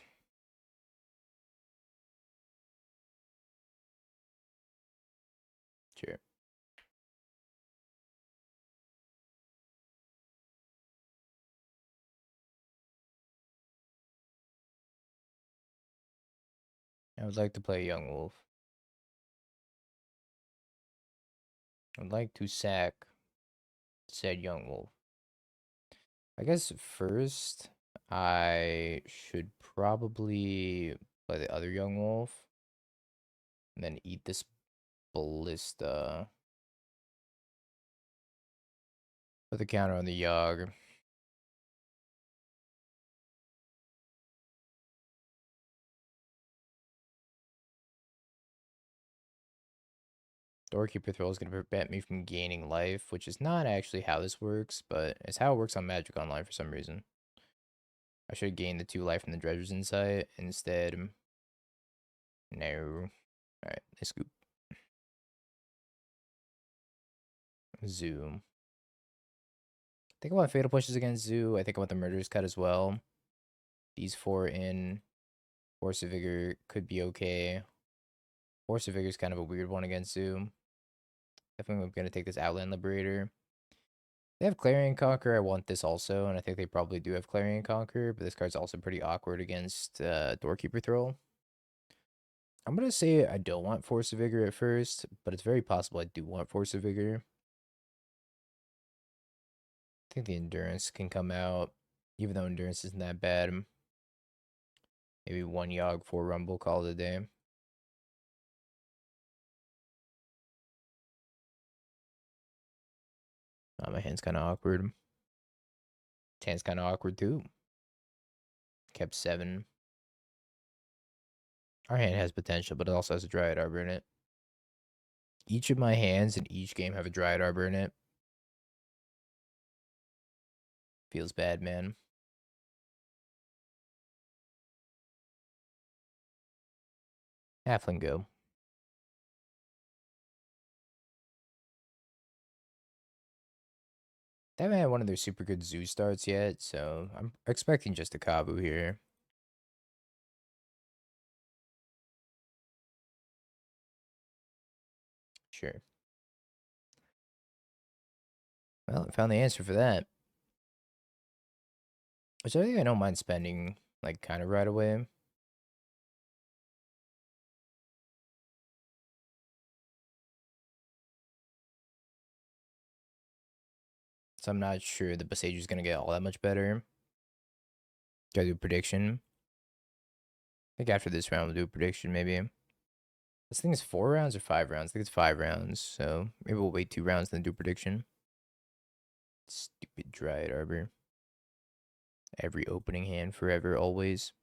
S1: Sure. I would like to play Young Wolf. I'd like to sack said Young Wolf. I guess first I should probably play the other Young Wolf and then eat this Ballista. Put the counter on the Yawg. Doorkeeper Throw is going to prevent me from gaining life, which is not actually how this works, but it's how it works on Magic Online for some reason. I should gain the 2 life from the Dredger's Insight instead. No. Alright, let's scoop. Zoo. I think I want Fatal Pushes against Zoo. I think I want the Murderous Cut as well. These 4 in. Force of Vigor could be okay. Force of Vigor is kind of a weird one against Zoo. Definitely going to take this Outland Liberator. They have Clarion Conquer. I want this also, and I think they probably do have Clarion Conquer, but this card's also pretty awkward against Doorkeeper Thrall. I'm going to say I don't want Force of Vigor at first, but it's very possible I do want Force of Vigor. I think the Endurance can come out, even though Endurance isn't that bad. Maybe 1 Yawg, 4 Rumble, call it a day. My hand's kind of awkward. Hand's kind of awkward too. Kept 7. Our hand has potential, but it also has a Dryad Arbor in it. Each of my hands in each game have a Dryad Arbor in it. Feels bad, man. Halfling go. They haven't had one of their super good zoo starts yet, so I'm expecting just a Kabu here. Sure. Well, I found the answer for that. Which I think I don't mind spending, like, kind of right away. So I'm not sure the Besage is going to get all that much better. Gotta do a prediction. I think after this round, we'll do a prediction, maybe. This thing is 4 rounds or 5 rounds? I think it's 5 rounds, so maybe we'll wait 2 rounds, then do a prediction. Stupid Dryad Arbor. Every opening hand, forever, always.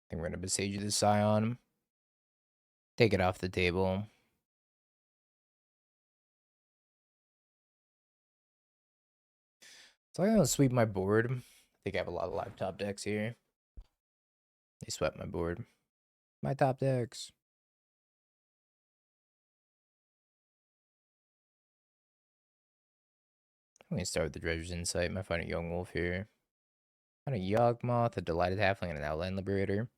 S1: I think we're going to Besage this Scion. Take it off the table. So I'm gonna sweep my board. I think I have a lot of live top decks here. They swept my board. My top decks. I'm gonna start with the Dredger's Insight. Might find a Young Wolf here. Find a Yawgmoth, a Delighted Halfling, and an Outland Liberator.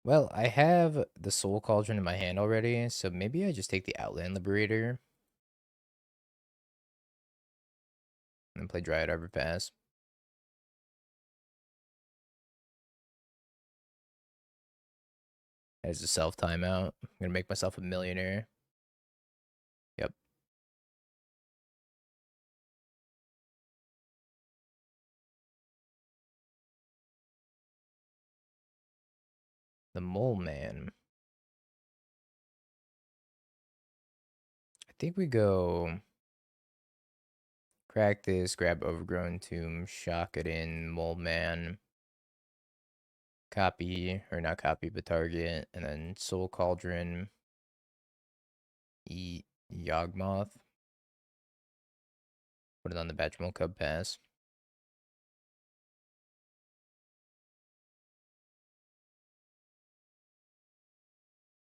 S1: Well, I have the Soul Cauldron in my hand already, so maybe I just take the Outland Liberator and play Dryad Arbor Pass. As a self timeout. I'm gonna make myself a millionaire. Yep. The Mole Man. I think we go crack this, grab Overgrown Tomb, shock it in, Mole Man, copy, or not copy, but target, and then Soul Cauldron, eat Yawgmoth, put it on the Batchmole Cub Pass.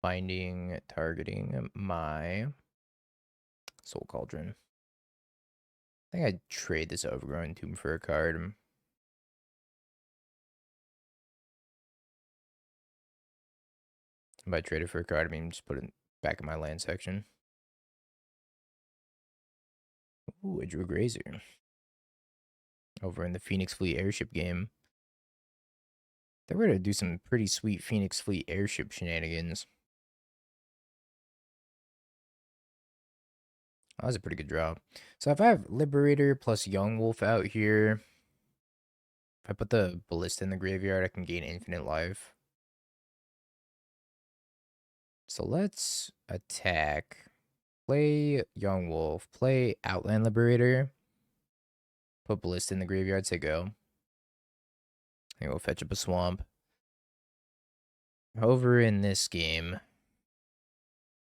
S1: Finding, targeting my Soul Cauldron. I think I'd trade this Overgrown Tomb for a card. If I trade it for a card, I mean, just put it back in my land section. Ooh, I drew a Grazer. Over in the Phoenix Fleet Airship game. They were to do some pretty sweet Phoenix Fleet Airship shenanigans. That was a pretty good draw. So if I have Liberator plus Young Wolf out here, if I put the Ballista in the graveyard, I can gain infinite life. So let's attack. Play Young Wolf. Play Outland Liberator. Put Ballista in the graveyard, say go. And we'll fetch up a swamp. Over in this game.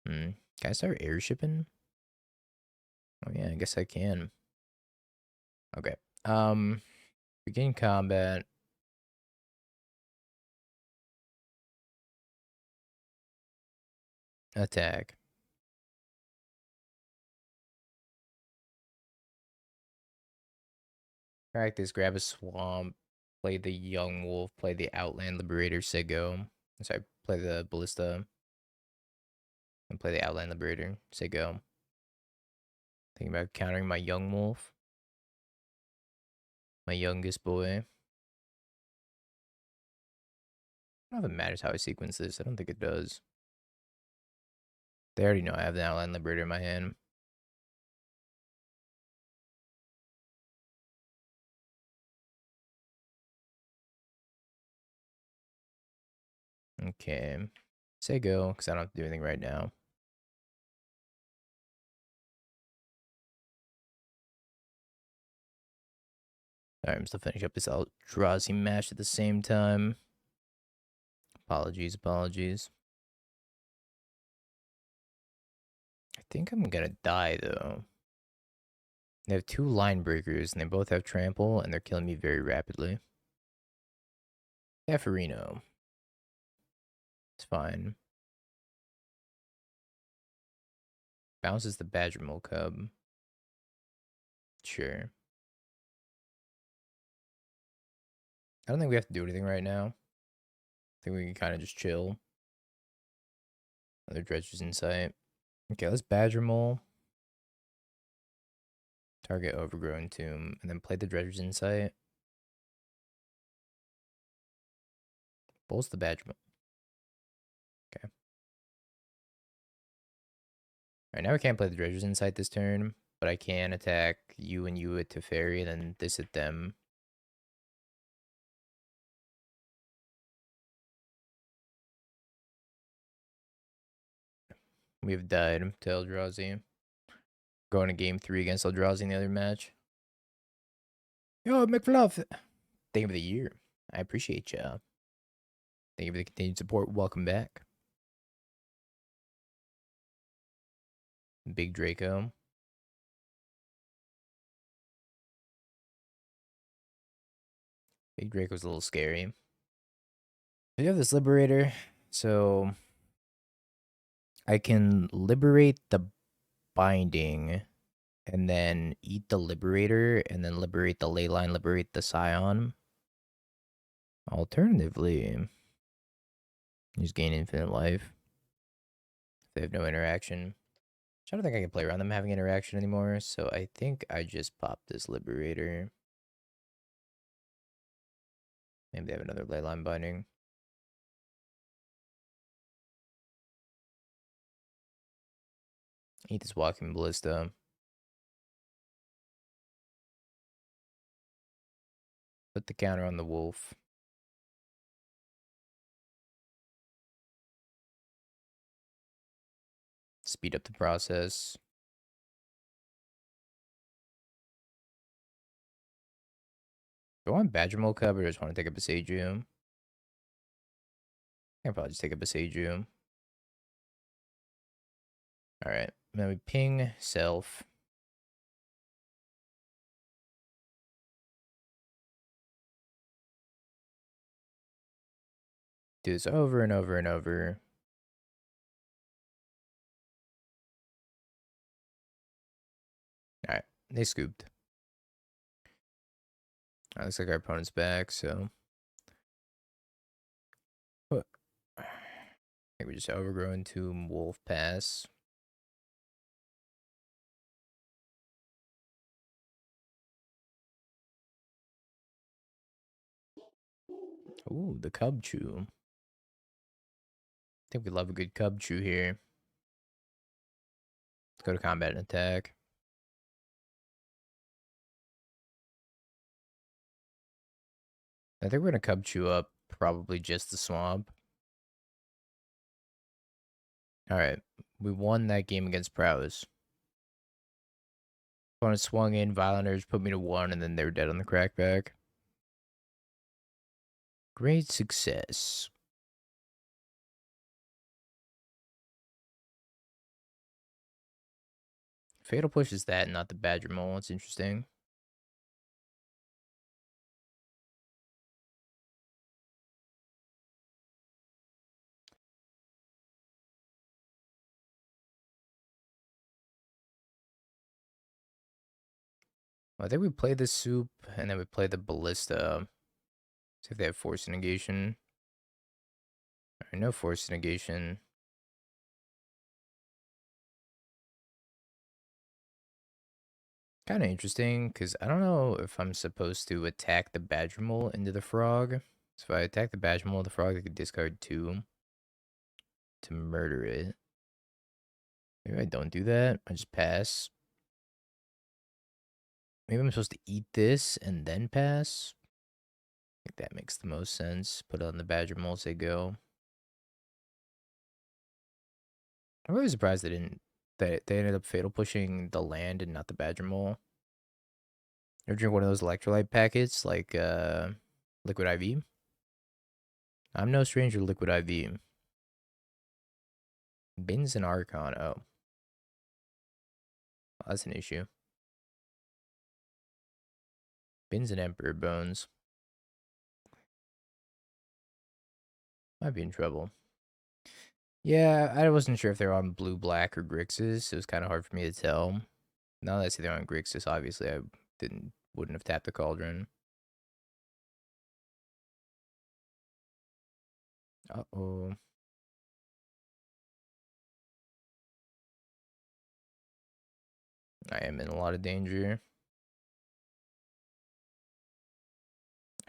S1: Can I start airshipping? Oh yeah, I guess I can. Okay. Begin combat. Attack. Practice, grab a swamp, play the Young Wolf, play the Outland Liberator, say go. Sorry, play the Ballista. And play the Outland Liberator. Say go. Thinking about countering my young wolf. My youngest boy. I don't know if it matters how I sequence this. I don't think it does. They already know I have the Outland Liberator in my hand. Okay. Say go, because I don't have to do anything right now. Alright, I'm still finishing up this Eldrazi match at the same time. Apologies. I think I'm gonna die, though. They have 2 line breakers, and they both have trample, and they're killing me very rapidly. Eferino. It's fine. Bounces the Badger Mole Cub. Sure. I don't think we have to do anything right now. I think we can kind of just chill. Another Dredger's Insight. Okay, let's Badger Mole. Target Overgrown Tomb, and then play the Dredger's Insight. Bolts the Badger Mole. Okay. Alright, now we can't play the Dredger's Insight this turn, but I can attack you and you at Teferi, and then this at them. We have died to Eldrazi. Going to game 3 against Eldrazi in the other match. Yo, McFluff! Thank you for the year. I appreciate ya. Thank you for the continued support. Welcome back. Big Draco. Big Draco's a little scary. You have this Liberator, so I can liberate the Binding and then eat the Liberator and then liberate the Leyline, liberate the Scion. Alternatively, just gain infinite life. They have no interaction. I don't think I can play around them having interaction anymore, so I think I just pop this Liberator. Maybe they have another Leyline Binding. Eat this Walking Ballista. Put the counter on the wolf. Speed up the process. Do I want Badger Mole Cub or just want to take up a Seiju? I can probably just take up a Seiju. Alright. Then we ping self. Do this over and over and over. Alright. They scooped. Looks like our opponent's back, so. What? I think we just overgrown to Wolf Pass. Ooh, the Cub Chew. I think we love a good Cub Chew here. Let's go to combat and attack. I think we're gonna Cub Chew up probably just the swamp. Alright. We won that game against Prowess. Opponent swung in, Violent Urge put me to 1, and then they were dead on the crackback. Great success. Fatal Push is that, not the Badger Mole. It's interesting. Well, I think we play the Soup, and then we play the Ballista. See if they have Force Negation. Alright, no Force Negation. Kind of interesting, because I don't know if I'm supposed to attack the Badger Mole into the frog. So if I attack the Badger Mole, the frog, I could discard 2 to murder it. Maybe I don't do that. I just pass. Maybe I'm supposed to eat this and then pass. I think that makes the most sense. Put it on the Badger Mole, say go. I'm really surprised they ended up fatal pushing the land and not the Badger Mole. Or drink one of those electrolyte packets like Liquid IV. I'm no stranger to Liquid IV. Bins and Archon. Oh, that's an issue. Bins and Emperor Bones. Might be in trouble. Yeah, I wasn't sure if they were on blue, black, or Grixis. It was kind of hard for me to tell. Now that I see they're on Grixis, obviously I wouldn't have tapped the Cauldron. Uh-oh. I am in a lot of danger.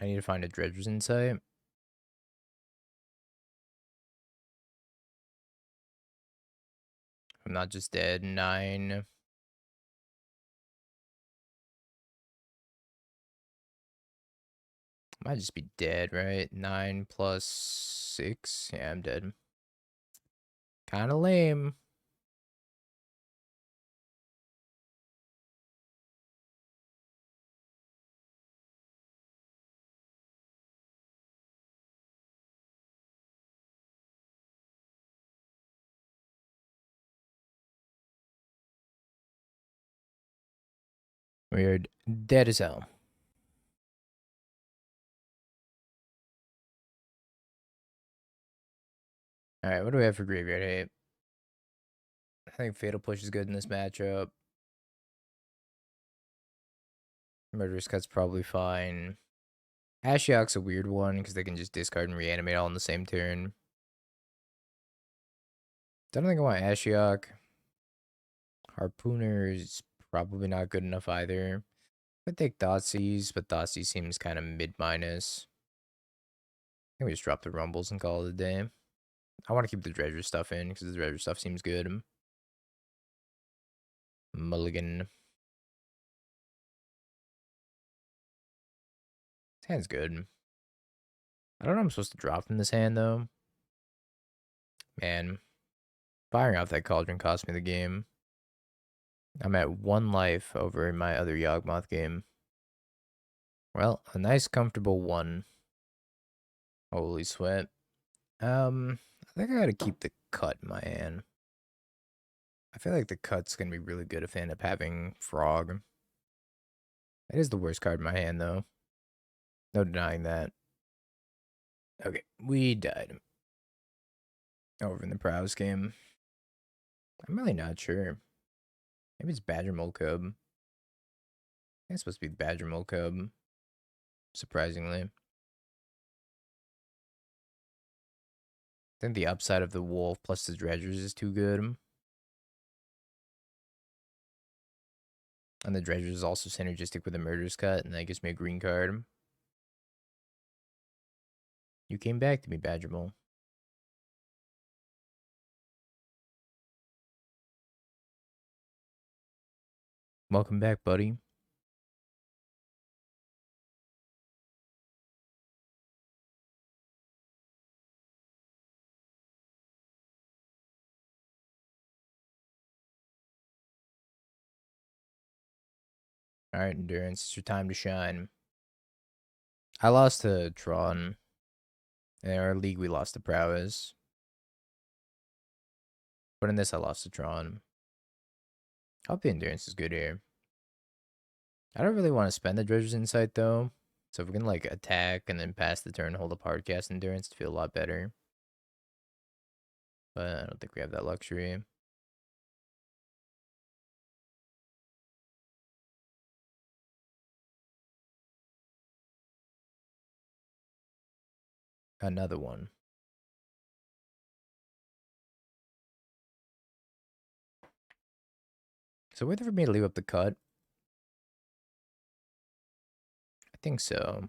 S1: I need to find a Dredger's Insight. I'm not just dead. 9. Might just be dead, right? 9 plus 6. Yeah, I'm dead. Kind of lame. We're dead as hell. Alright, what do we have for Graveyard Hate? I think Fatal Push is good in this matchup. Murderous Cut's probably fine. Ashiok's a weird one because they can just discard and reanimate all in the same turn. Don't think I want Ashiok. Harpooner is probably not good enough either. I take Thoughtseize, but Thoughtseize seems kind of mid-minus. I think we just drop the Rumbles and call it a day. I want to keep the Dredger stuff in because the Dredger stuff seems good. Mulligan. This hand's good. I don't know what I'm supposed to drop from this hand, though. Man, firing off that Cauldron cost me the game. I'm at 1 life over in my other Yawgmoth game. Well, a nice comfortable 1. Holy sweat. I think I gotta keep the cut in my hand. I feel like the cut's gonna be really good if I end up having Frog. It is the worst card in my hand, though. No denying that. Okay, we died. Over in the Prowess game. I'm really not sure. Maybe it's Badger Mole Cub. I think it's supposed to be Badger Mole Cub. Surprisingly. I think the upside of the Wolf plus the Dredgers is too good. And the Dredgers is also synergistic with the Murderous Cut, and that gives me a green card. You came back to me, Badger Mole. Welcome back, buddy. Alright, Endurance, it's your time to shine. I lost to Tron. In our league, we lost to Prowess. But in this, I lost to Tron. I hope the Endurance is good here. I don't really want to spend the Dredger's Insight, though. So if we can, like, attack and then pass the turn, hold up Hardcast Endurance to feel a lot better. But I don't think we have that luxury. Another one. So whether for me to leave up the cut think so.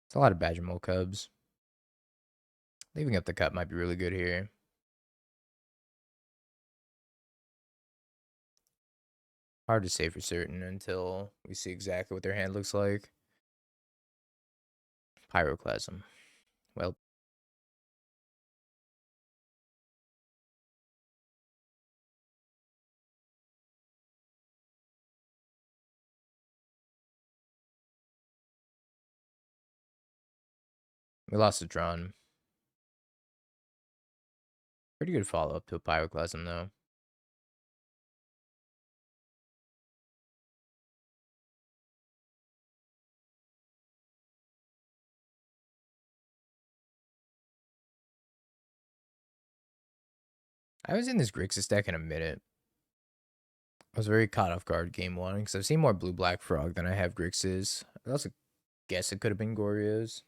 S1: It's a lot of Badger Mole Cubs. Leaving up the cut might be really good here. Hard to say for certain until we see exactly what their hand looks like. Pyroclasm. Well, we lost a Tron. Pretty good follow-up to a Pyroclasm, though. I haven't seen this Grixis deck in a minute. I was very caught off guard game one because I've seen more blue-black Frog than I have Grixis. I also guess it could have been Goryo's.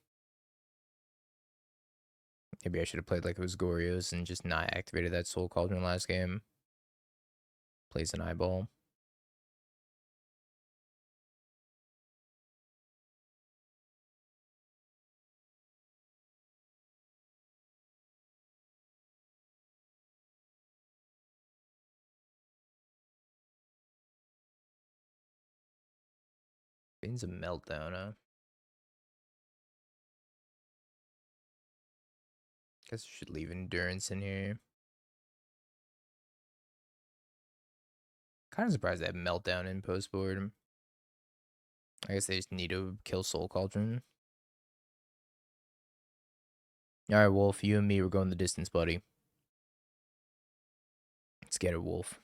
S1: Maybe I should have played like it was Goryo's and just not activated that Soul Cauldron last game. Plays an eyeball. Finn's a meltdown, huh? Guess I should leave Endurance in here. Kind of surprised they have Meltdown in post board. I guess they just need to kill Soul Cauldron. Alright, Wolf, you and me, we're going the distance, buddy. Let's get it, Wolf.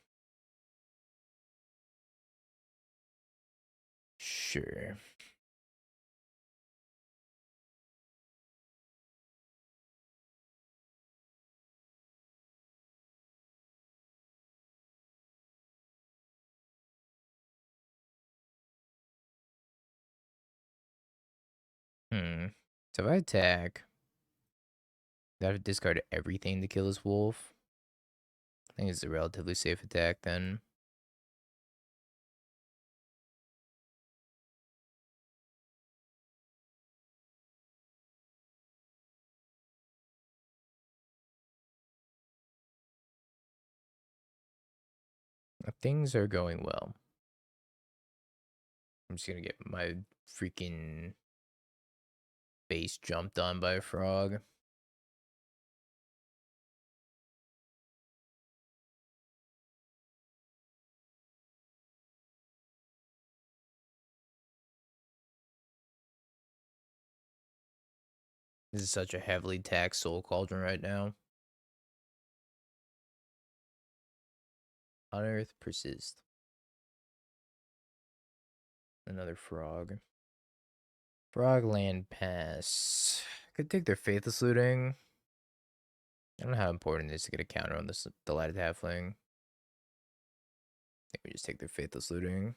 S1: Sure. So if I attack, I have to discard everything to kill this wolf. I think it's a relatively safe attack then. Things are going well. I'm just gonna get my freaking base jumped on by a frog. This is such a heavily taxed Soul Cauldron right now. Unearth, persist. Another frog. Frog land pass. Could take their Faithless Looting. I don't know how important it is to get a counter on this Delighted Halfling. I think we just take their Faithless Looting.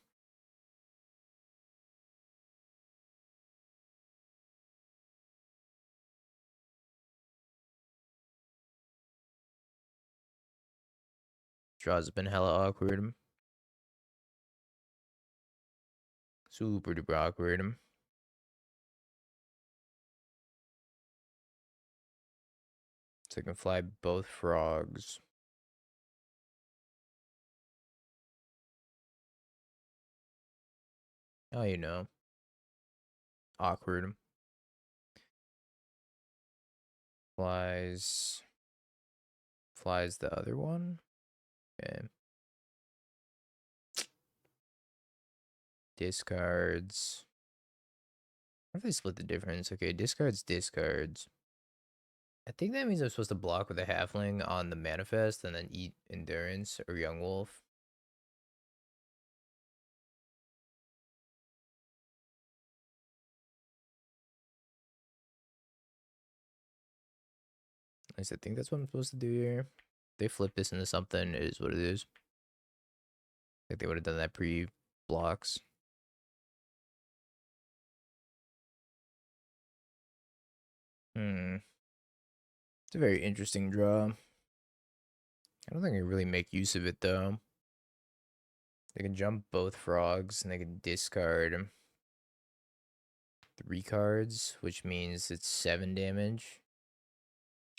S1: Draws have been hella awkward. Super duper awkward. So I can fly both frogs. Oh, you know. Awkward. Flies. Flies the other one? Okay. Discards. What if they split the difference? Okay, discards, discards. I think that means I'm supposed to block with a halfling on the manifest and then eat endurance or young wolf. At least I think that's what I'm supposed to do here. They flip this into something, it is what it is. I think they would have done that pre-blocks. It's a very interesting draw. I don't think I really make use of it though. They can jump both frogs, and they can discard 3 cards, which means it's 7 damage.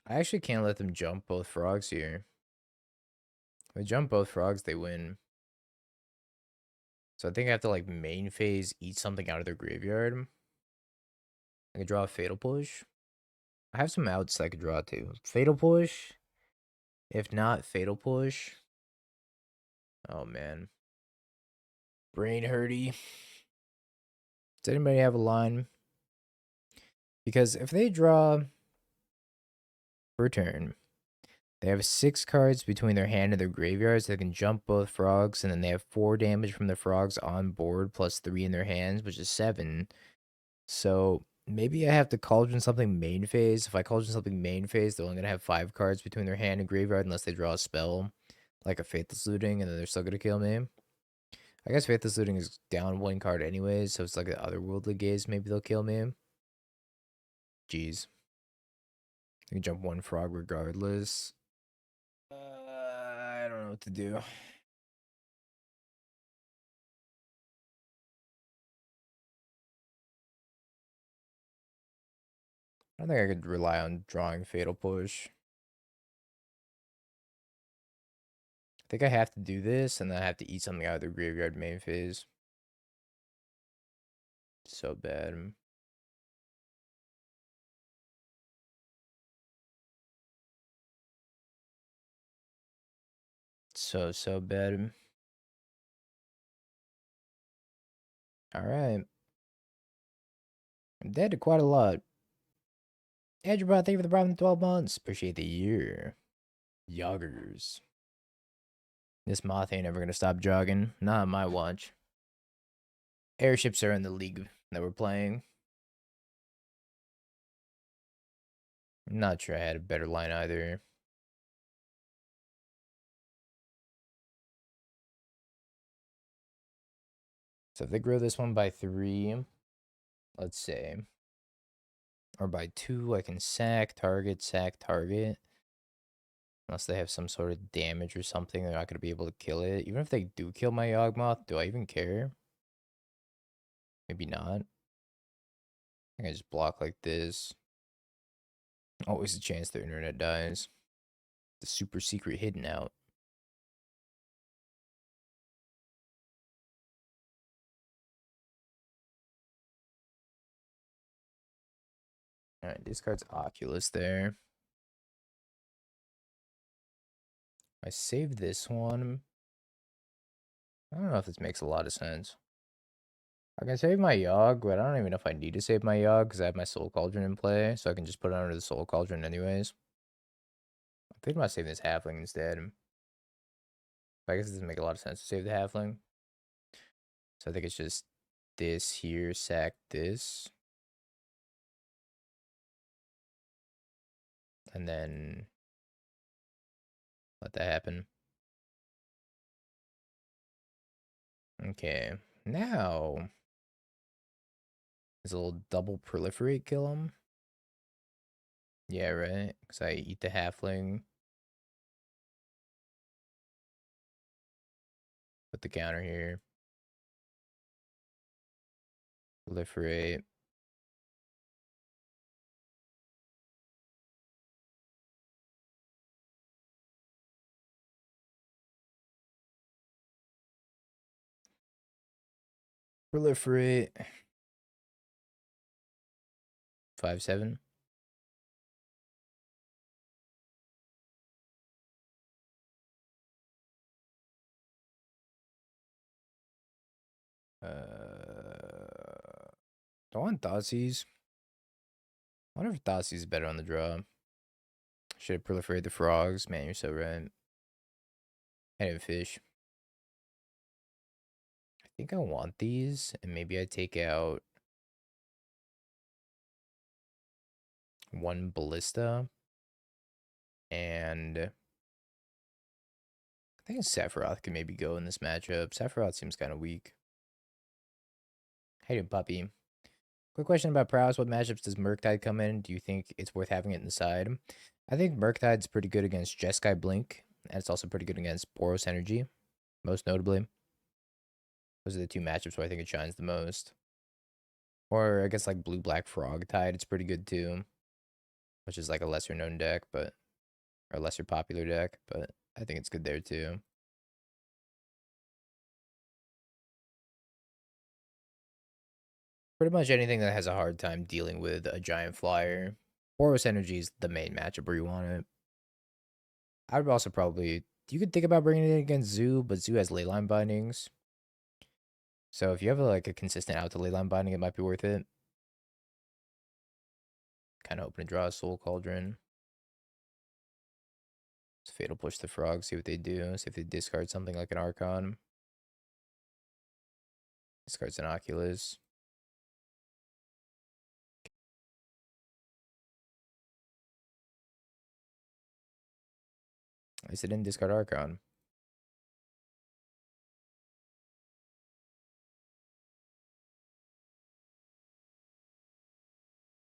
S1: I actually can't let them jump both frogs here. If they jump both frogs, they win. So I think I have to, like, main phase, eat something out of their graveyard. I can draw a Fatal Push. I have some outs I could draw too. Fatal Push. If not Fatal Push. Oh, man. Brain hurty. Does anybody have a line? Because if they draw per turn, they have 6 cards between their hand and their graveyards. They can jump both frogs, and then they have 4 damage from the frogs on board, plus 3 in their hands, which is 7. So maybe I have to Cauldron something main phase. If I Cauldron something main phase, they're only going to have 5 cards between their hand and graveyard unless they draw a spell, like a Faithless Looting, and then they're still going to kill me. I guess Faithless Looting is down 1 card anyways, so it's like the Otherworldly Gaze. Maybe they'll kill me. Jeez. I can jump 1 frog regardless. I don't know what to do. I don't think I could rely on drawing Fatal Push. I think I have to do this, and then I have to eat something out of the graveyard main phase. So bad. So bad. Alright. I'm dead to quite a lot. Andrew, thank you for the problem 12 months. Appreciate the year. Yoggers. This moth ain't ever gonna stop jogging. Not on my watch. Airships are in the league that we're playing. I'm not sure I had a better line either. So if they grow this one by 3, let's say, or by 2, I can sack target. Unless they have some sort of damage or something, they're not going to be able to kill it. Even if they do kill my Yawgmoth, do I even care? Maybe not. I can just block like this. Always a chance the internet dies. The super secret hidden out. Alright, discards Oculus there. I saved this one. I don't know if this makes a lot of sense. I can save my Yawg, but I don't even know if I need to save my Yawg because I have my Soul Cauldron in play, so I can just put it under the Soul Cauldron anyways. I'm thinking about saving this Halfling instead. I guess it doesn't make a lot of sense to save the Halfling. So I think it's just this here, sack this. And then let that happen. Okay, now is a little double proliferate kill him? Yeah, right? Because I eat the halfling. Put the counter here. Proliferate. Proliferate. 5/7. Do I want Thoughtseize? I wonder if Thoughtseize is better on the draw. Should have proliferated the frogs. Man, you're so right. I didn't fish. I think I want these, and maybe I take out 1 Ballista. And I think Sephiroth can maybe go in this matchup. Sephiroth seems kind of weak. Hey, puppy. Quick question about Prowess. What matchups does Murktide come in? Do you think it's worth having it in the side? I think Murktide's pretty good against Jeskai Blink, and it's also pretty good against Boros Energy, most notably. Those are the two matchups where I think it shines the most. Or I guess like blue black frog tide. It's pretty good too, which is like a lesser known deck, but or a lesser popular deck, but I think it's good there too. Pretty much anything that has a hard time dealing with a giant flyer. Boros Energy is the main matchup where you want it. I would also probably, you could think about bringing it against Zoo, but Zoo has leyline bindings. So if you have like a consistent out to leyline binding, it might be worth it. Kind of open to draw a Soul Cauldron. It's Fatal Push the Frog, see what they do. See if they discard something like an Archon. Discards an Oculus. At least it didn't discard Archon.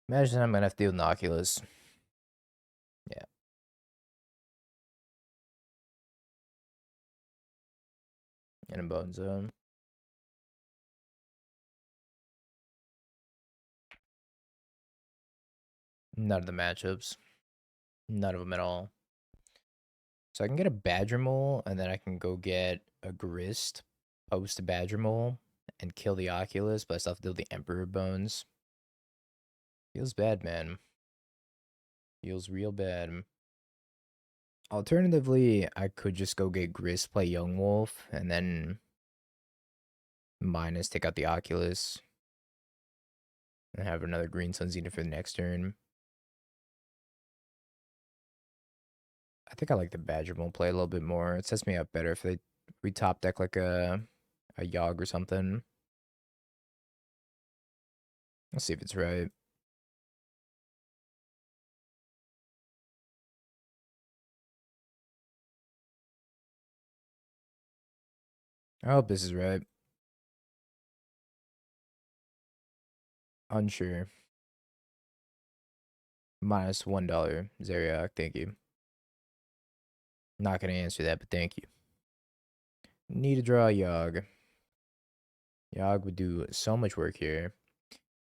S1: Imagine I'm gonna have to deal with an Oculus. Yeah. In a Bone Zone. None of the matchups. None of them at all. So I can get a Badger Mole, and then I can go get a Grist, post a Badger Mole, and kill the Oculus, but I still have to deal with the Emperor Bones. Feels bad, man. Feels real bad. Alternatively, I could just go get Grist, play Young Wolf, and then minus take out the Oculus. And have another Green Sun Zenith for the next turn. I think I like the Badger Mole play a little bit more. It sets me up better if we top deck like a Yawg or something. Let's see if it's right. I hope this is right. Unsure. Minus $1. Zeriak, thank you. Not gonna answer that, but thank you. Need to draw Yawg. Yawg would do so much work here.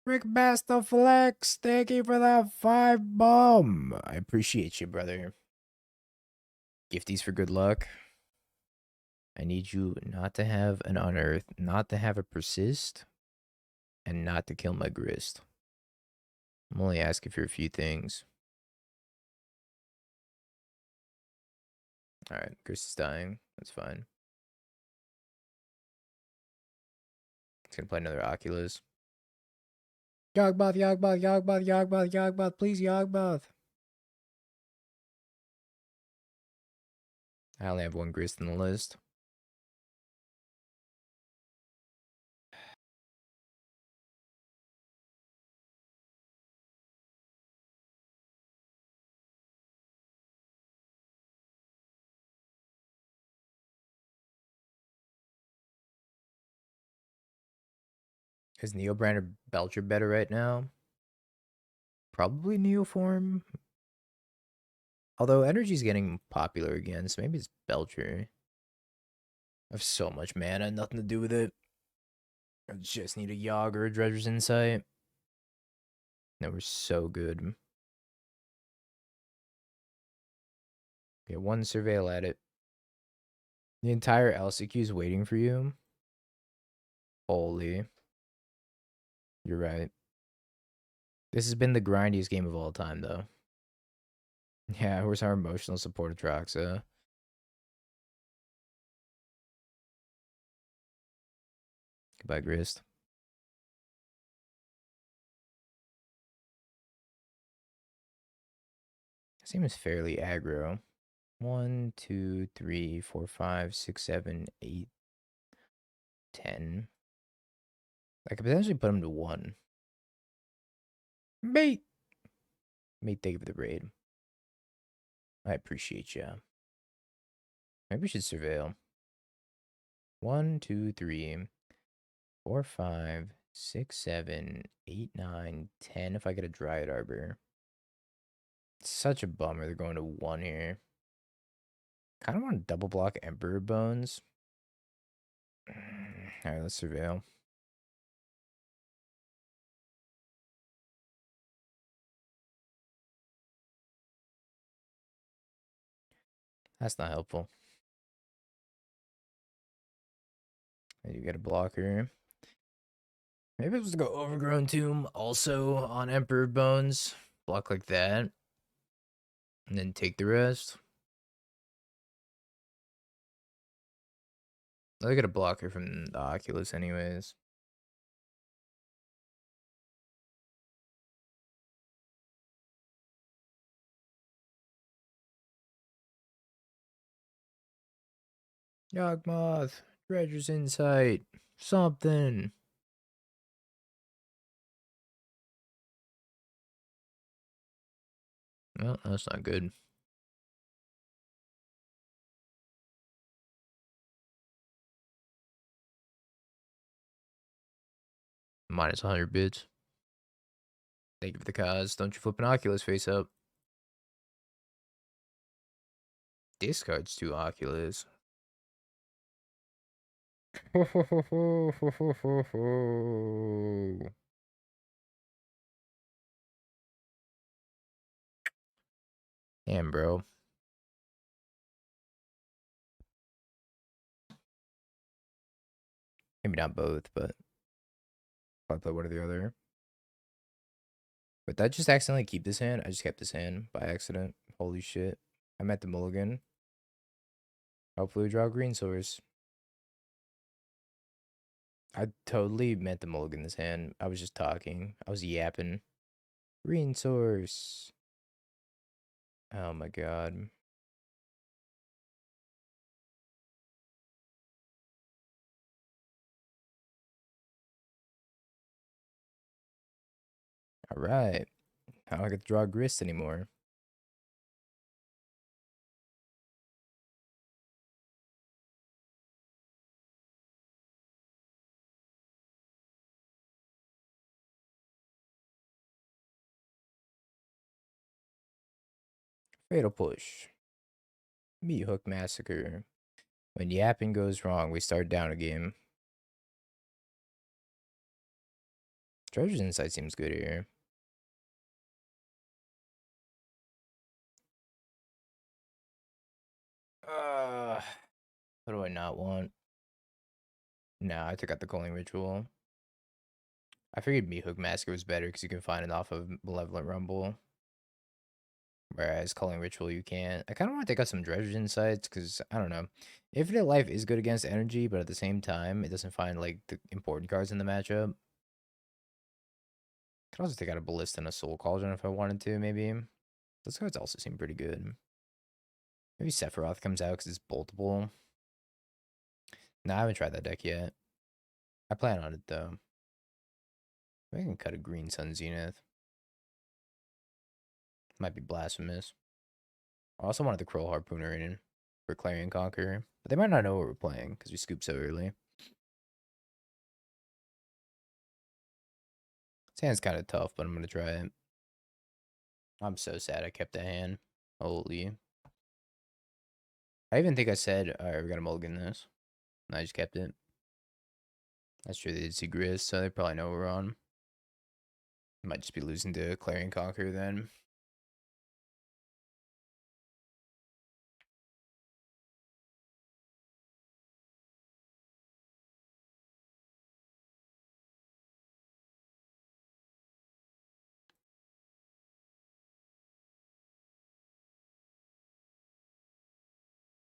S1: Rick Basta Flex, thank you for that 5 bomb. I appreciate you, brother. Gifties for good luck. I need you not to have an Unearth, not to have a Persist, and not to kill my Grist. I'm only asking for a few things. Alright, Grist is dying. That's fine. It's gonna play another Oculus. Yawgmoth, Yawgmoth, Yawgmoth, Yawgmoth, Yawgmoth, please Yawgmoth. I only have one Grist in the list. Is Neobrand or Belcher better right now? Probably Neoform. Although Energy's getting popular again, so maybe it's Belcher. I have so much mana, nothing to do with it. I just need a Yawg or a Dredger's Insight. No, we're so good. Get one Surveil at it. The entire LCQ is waiting for you. Holy. You're right. This has been the grindiest game of all time, though. Yeah, where's our emotional support of Troxa? Goodbye, Grist. Seems fairly aggro. 1, 2, 3, 4, 5, 6, 7, 8, 10. I could potentially put him to 1. Mate! Mate, thank you for the raid. I appreciate ya. Maybe we should surveil. 1, 2, 3, 4, 5, 6, 7, 8, 9, 10 if I get a Dryad Arbor. It's such a bummer they're going to 1 here. Kind of want to double block Emperor Bones. Alright, let's surveil. That's not helpful. You get a blocker. Maybe it was to go Overgrown Tomb also on Emperor Bones. Block like that. And then take the rest. I get a blocker from the Oculus anyways. Yawgmoth, Dredger's Insight, something. Well, that's not good. Minus 100 bits. Thank you for the cause. Don't you flip an Oculus face up. Discards 2 Oculus. Damn, bro. Maybe not both, but I'll play one or the other. But that just accidentally keep this hand? I just kept this hand by accident. Holy shit. I met the mulligan. Hopefully we draw a green source. I totally meant the mulligan this hand. I was just talking. I was yapping. Green source. Oh my god. Alright. I don't get to draw grist anymore. Fatal push. Meat hook massacre. When yapping goes wrong, we start down a game. Treasure's Insight seems good here. What do I not want? Nah, I took out the Calling Ritual. I figured Meat Hook Massacre was better because you can find it off of Malevolent Rumble. Whereas Calling Ritual, you can't. I kind of want to take out some Treasure's Insights because, I don't know. Infinite Life is good against energy, but at the same time, it doesn't find, like, the important cards in the matchup. Could also take out a Ballista and a Soul Cauldron if I wanted to, maybe. Those cards also seem pretty good. Maybe Sephiroth comes out because it's boltable. No, I haven't tried that deck yet. I plan on it, though. I can cut a Green Sun Zenith. Might be blasphemous. I also wanted the Kroll Harpooner in for Clarion Conqueror. But they might not know what we're playing because we scoop so early. This hand's kind of tough, but I'm going to try it. I'm so sad I kept that hand. Holy. I even think I said, alright, we got to mulligan this. And I just kept it. That's true, they did see Grist, so they probably know we're on. Might just be losing to Clarion Conqueror then.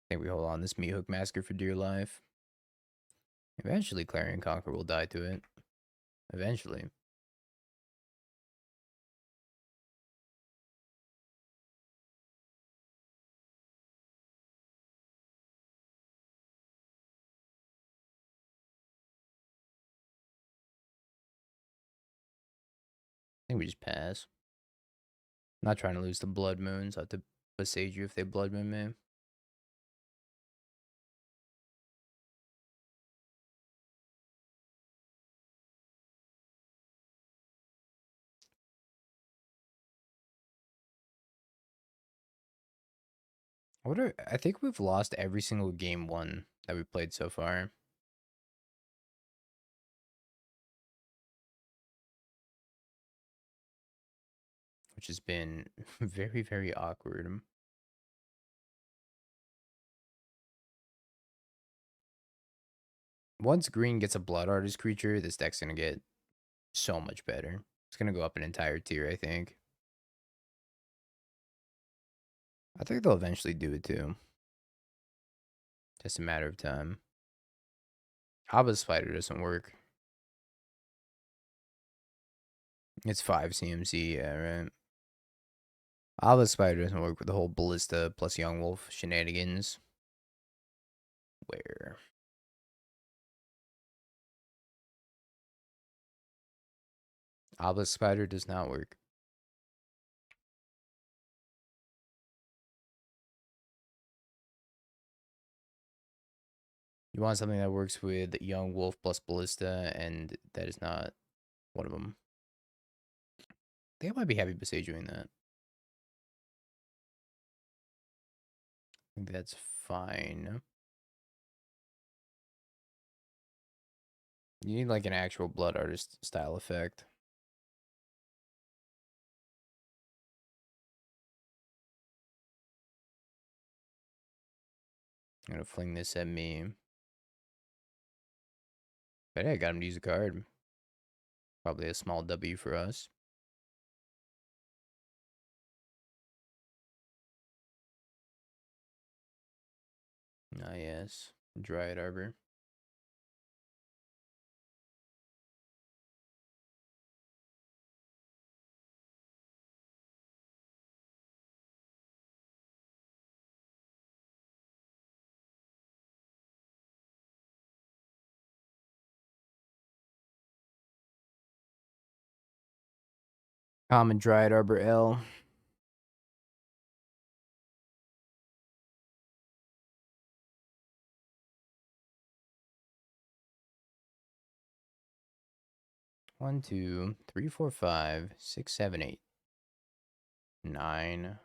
S1: I think we hold on this Meat Hook Massacre for dear life. Eventually, Clarion Conqueror will die to it. Eventually. I think we just pass. Not trying to lose the Blood Moons. I have to Besage you if they Blood Moon me. I think we've lost every single game one that we played so far. which has been very, very awkward. Once green gets a Blood Artist creature, this deck's going to get so much better. It's going to go up an entire tier, I think. I think they'll eventually do it too. Just a matter of time. Abba's Spider doesn't work. It's 5 CMC, yeah, right? Abba's Spider doesn't work with the whole Ballista plus Young Wolf shenanigans. Where? Abba's Spider does not work. You want something that works with Young Wolf plus Ballista, and that is not one of them. I think I might be happy Besage doing that. I think that's fine. You need like an actual Blood Artist style effect. I'm gonna fling this at me. But hey, I got him to use a card. Probably a small W for us. Ah, yes. Dryad Arbor. Common Dryad Arbor L. One, two, three, four, five, six, seven, eight, 9.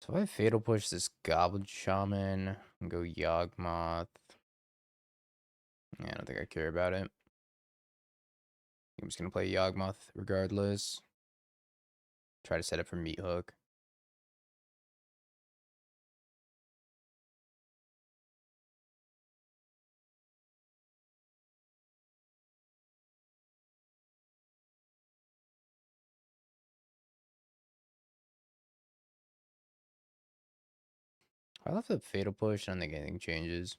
S1: So if I Fatal Push this Goblin Shaman and go Yawgmoth. Yeah, I don't think I care about it. I'm just gonna play Yawgmoth regardless. Try to set up for Meat Hook. I left the Fatal Push. I don't think anything changes.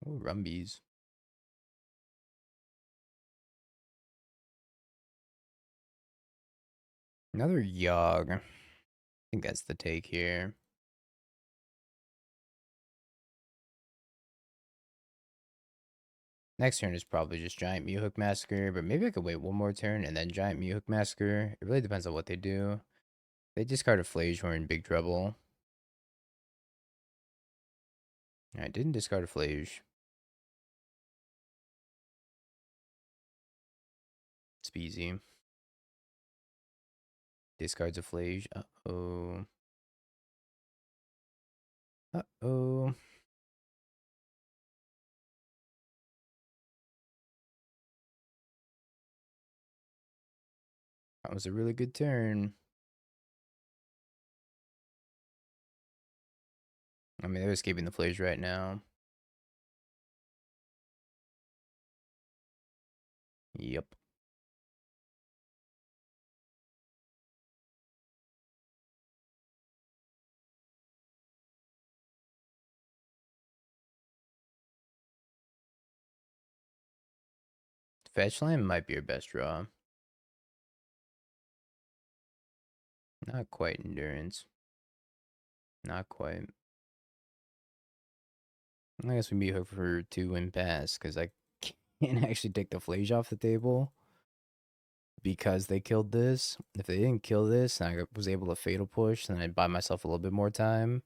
S1: Oh, Rumbies. Another Yawg. I think that's the take here. Next turn is probably just Giant Meat Hook Massacre, but maybe I could wait one more turn and then Giant Meat Hook Massacre. It really depends on what they do. They discard a Flage, we're in big trouble. I didn't discard a Flage. Speezy. Discards a Flage. Uh-oh. Uh-oh. That was a really good turn. I mean, they're escaping the Flage right now. Yep. Fetch Land might be your best draw. Not quite Endurance. Not quite. I guess we Meat Hook for 2-win pass, because I can't actually take the Flage off the table. Because they killed this. If they didn't kill this and I was able to Fatal Push, then I'd buy myself a little bit more time.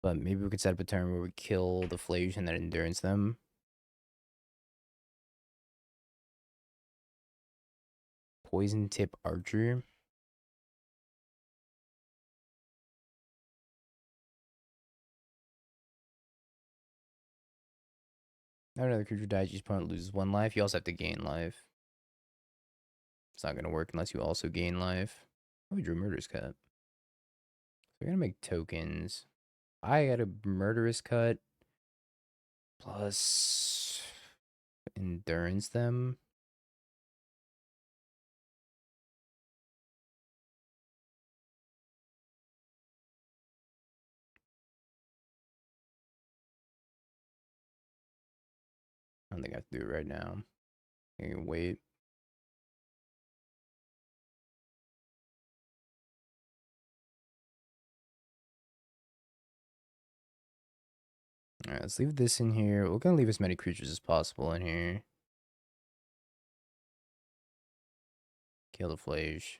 S1: But maybe we could set up a turn where we kill the Flage and then Endurance them. Poison Tip Archer. Now another creature dies, each opponent loses 1 life. You also have to gain life. It's not going to work unless you also gain life. Oh, we drew Murderous Cut. So we're going to make tokens. I got a Murderous Cut plus Endurance them. I don't think I have to do it right now. I can wait. Alright, let's leave this in here. We're going to leave as many creatures as possible in here. Kill the Flage.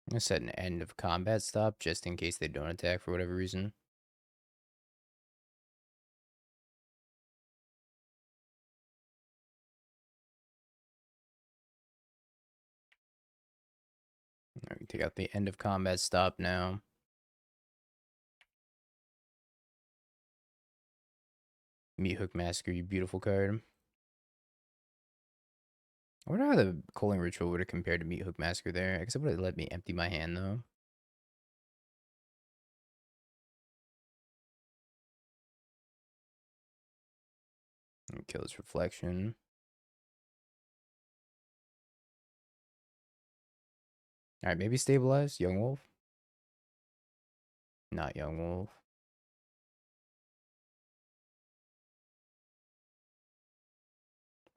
S1: I'm going to set an end of combat stop just in case they don't attack for whatever reason. Alright, we take out the end of combat stop now. Meat Hook Massacre, you beautiful card. I wonder how the Culling Ritual would have compared to Meat Hook Massacre there. I guess it would have let me empty my hand though. Kill this Reflection. Alright, maybe stabilize. Young Wolf. Not Young Wolf.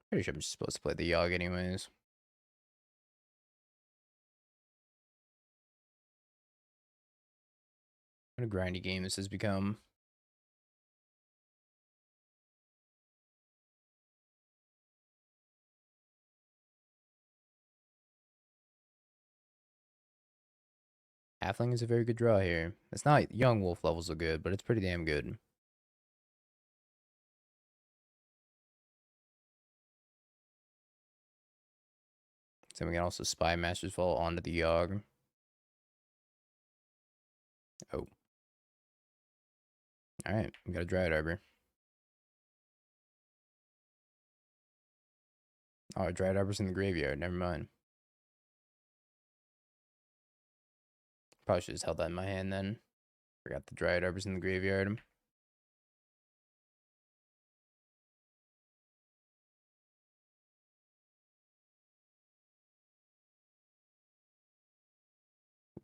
S1: Pretty sure I'm just supposed to play the Yawg anyways. What a grindy game this has become. Halfling is a very good draw here. It's not Young Wolf levels are good, but it's pretty damn good. So we can also Spy Master's Fall onto the Yawg. Oh. Alright, we got a Dryad Arbor. Oh, Dryad Arbor's in the graveyard. Never mind. Probably should have just held that in my hand then. Forgot the Dryad Arbor's in the graveyard.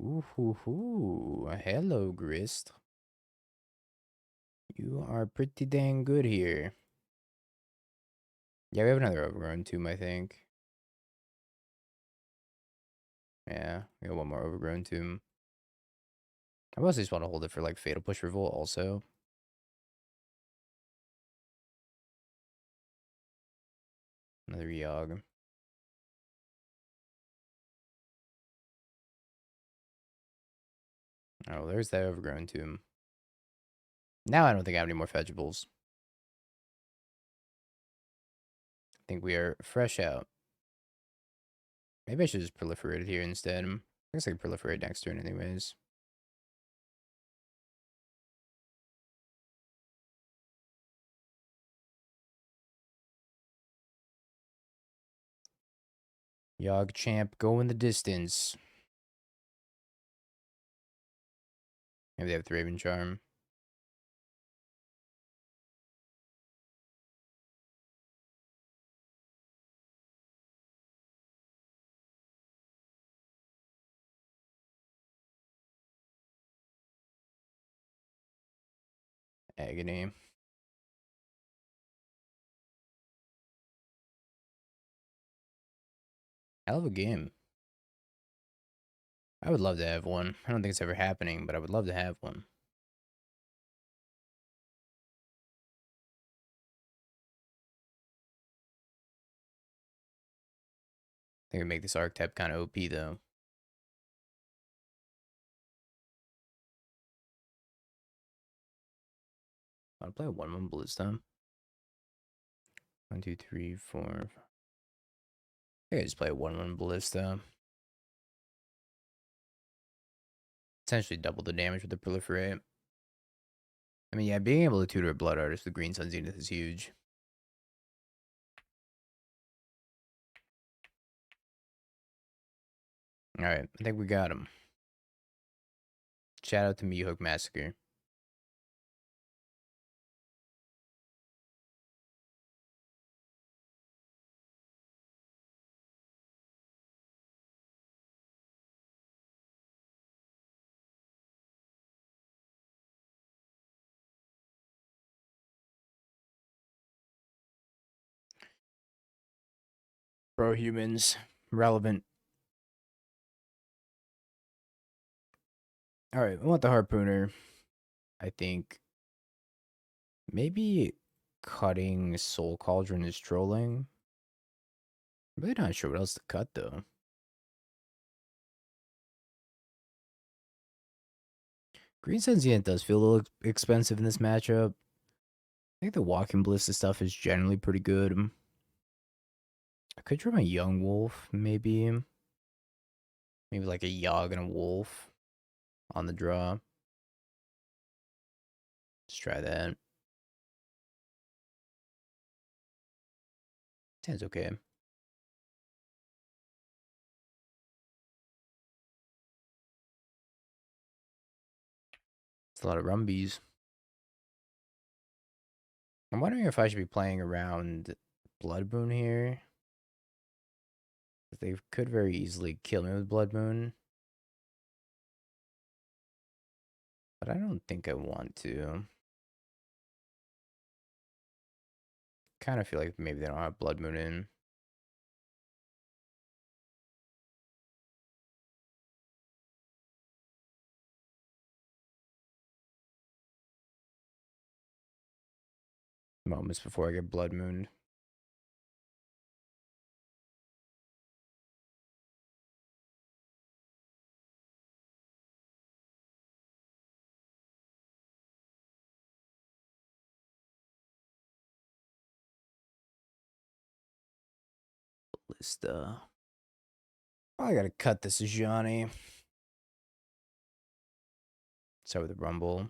S1: Ooh, hoo, hoo. Hello, Grist. You are pretty dang good here. Yeah, we have another Overgrown Tomb, I think. Yeah, we got one more Overgrown Tomb. I mostly just want to hold it for like Fatal Push Revolt also. Another Yawg. Oh, there's that Overgrown Tomb. Now I don't think I have any more fetchables. I think we are fresh out. Maybe I should just proliferate it here instead. I guess I can proliferate next turn anyways. Yawg champ, go in the distance. Maybe they have the Raven Charm. Agony. Hell of a game. I would love to have one. I don't think it's ever happening, but I would love to have one. I think it'd make this archetype kind of OP though. I'll play a 1/1 Ballista. 1, 2, 3, 4. I think I just play a 1/1 Ballista. Essentially double the damage with the proliferate. I mean, yeah, being able to tutor a Blood Artist with Green Sun Zenith is huge. Alright, I think we got him. Shout out to Yawg Massacre. Pro humans, relevant. Alright, we want the Harpooner. I think maybe cutting Soul Cauldron is trolling. I'm really not sure what else to cut though. Green Sun Zenith does feel a little expensive in this matchup. I think the Walking Ballista stuff is generally pretty good. I could try my Young Wolf, maybe. Maybe like a Yawg and a Wolf on the draw. Let's try that. Sounds okay. It's a lot of Rumbies. I'm wondering if I should be playing around Blood Moon here. They could very easily kill me with Blood Moon. But I don't think I want to. Kind of feel like maybe they don't have Blood Moon in. Moments before I get Blood Moon. Ballista. Probably gotta cut this Ajani. Start with the Rumble.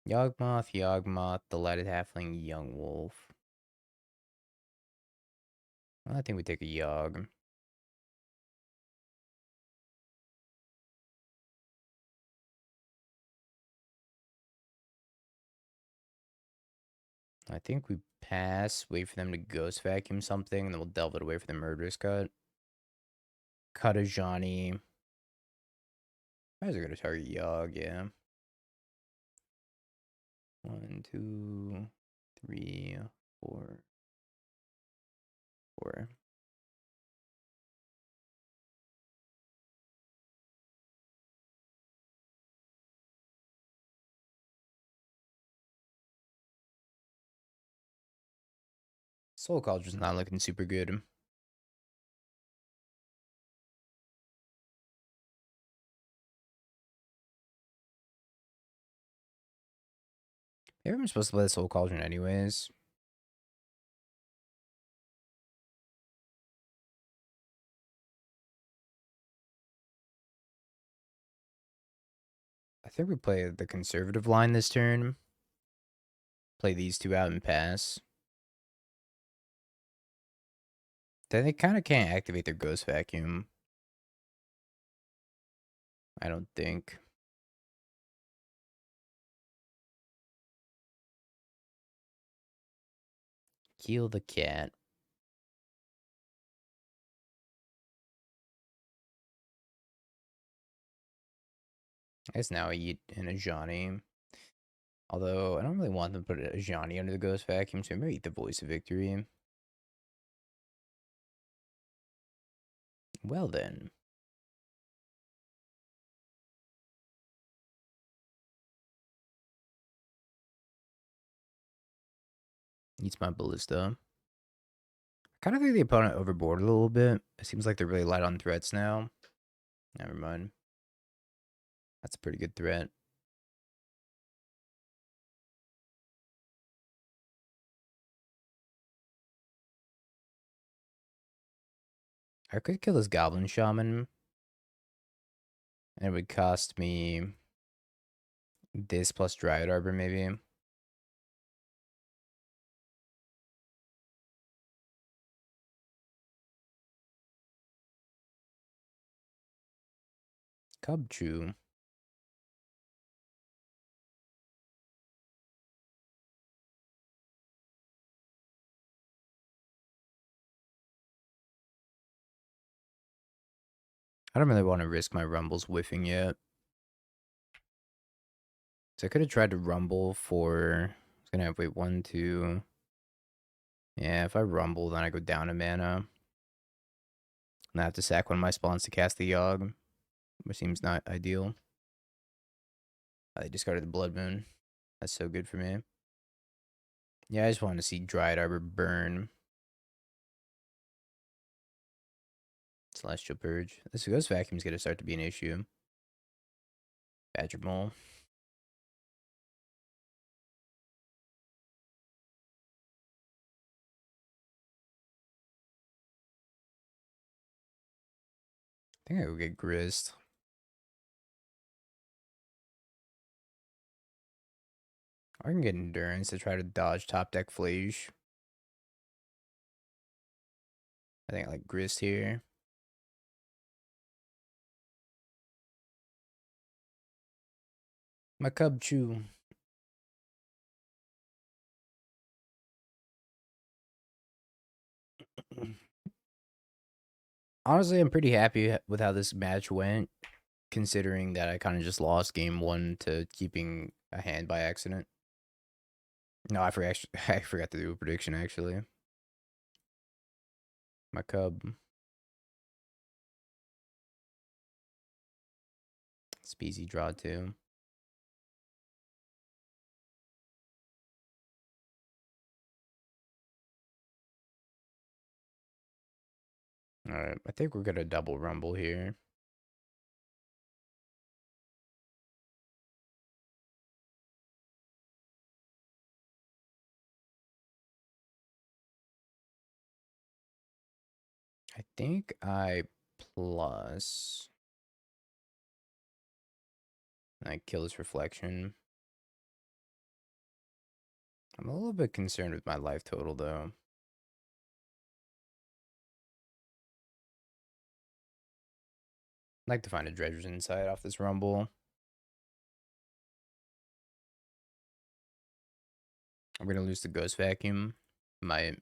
S1: Yawgmoth, the Lighted Halfling, Young Wolf. Well, I think we take a Yawg. I think we pass, wait for them to Ghost Vacuum something, and then we'll delve it away for the Murderous Cut. Cut Ajani. Why is it gonna target Yawg? Yeah. 1, 2, 3, 4, 4. Soul Cauldron's not looking super good. Maybe I'm supposed to play the Soul Cauldron anyways. I think we play the conservative line this turn. Play these two out and pass. Then they kind of can't activate their Ghost Vacuum. I don't think. Kill the cat. I guess now I eat an Ajani. Although, I don't really want them to put a Ajani under the Ghost Vacuum, so maybe eat the Voice of Victory. Well then. Eats my Ballista. I kind of think the opponent overboarded a little bit. It seems like they're really light on threats now. Never mind. That's a pretty good threat. I could kill this Goblin Shaman. And it would cost me this plus Dryad Arbor, maybe. Cub Chew. I don't really want to risk my Rumbles whiffing yet. So I could have tried to Rumble for... I was going to have, wait, 1, 2... Yeah, if I Rumble, then I go down a mana. And I have to sack one of my spawns to cast the Yawg, which seems not ideal. I discarded the Blood Moon. That's so good for me. Yeah, I just wanted to see Dryad Arbor burn. Celestial Purge. This Ghost Vacuum's going to start to be an issue. Badger Mole. I think I go get Grist. Or I can get Endurance to try to dodge top deck Flage. I think I like Grist here. My Cub Chew. Honestly, I'm pretty happy with how this match went, considering that I kind of just lost game 1 to keeping a hand by accident. No, I forgot, I forgot to do a prediction, actually. My Cub. Speezy draw 2. Alright, I think we're gonna double Rumble here. I think I plus... I kill this Reflection. I'm a little bit concerned with my life total, though. I'd like to find a Dredger's Insight off this Rumble. I'm gonna lose the Ghost Vacuum. My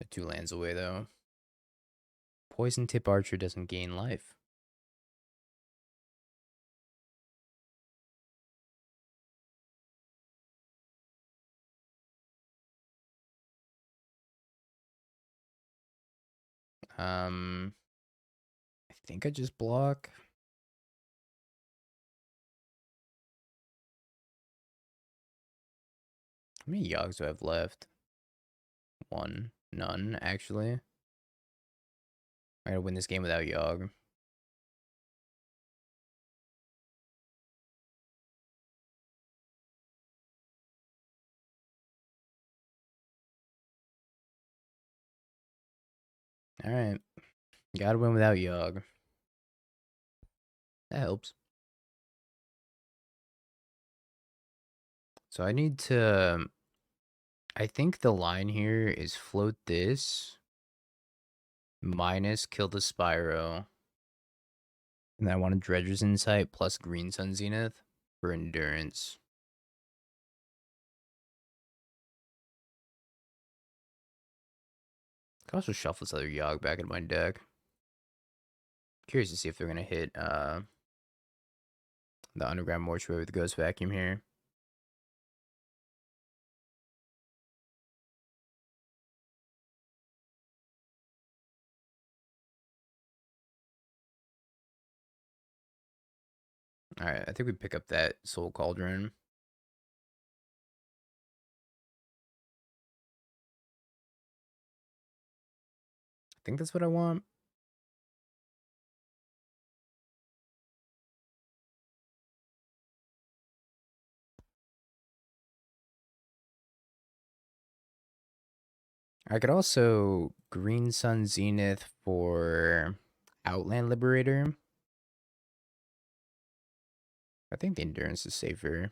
S1: 2 lands away, though. Poison Tip Archer doesn't gain life. I think I just block. How many Yawgs do I have left? 1. None, actually. I gotta win this game without Yawg. Alright. Gotta win without Yawg. That helps. So I need to... I think the line here is float this minus kill the Spyro. And I want a Dredger's Insight plus Green Sun Zenith for Endurance. I can also shuffle this other Yawg back in my deck. Curious to see if they're gonna hit the Underground Mortuary with the Ghost Vacuum here. Alright, I think we pick up that Soul Cauldron. I think that's what I want. I could also Green Sun Zenith for Outland Liberator. I think the endurance is safer.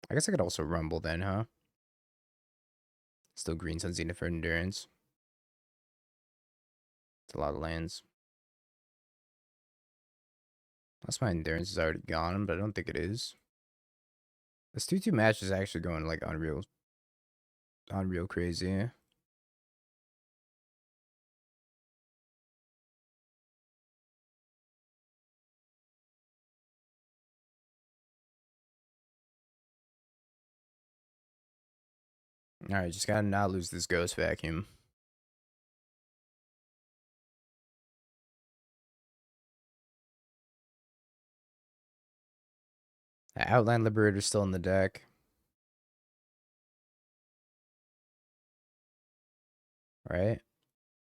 S1: I guess I could also rumble then, huh? Still green Sun Zenith for endurance. It's a lot of lands. Unless my endurance is already gone, but I don't think it is. This 2-2 match is actually going like unreal crazy. Alright, just gotta not lose this ghost vacuum. Outland Liberator's still in the deck. Right?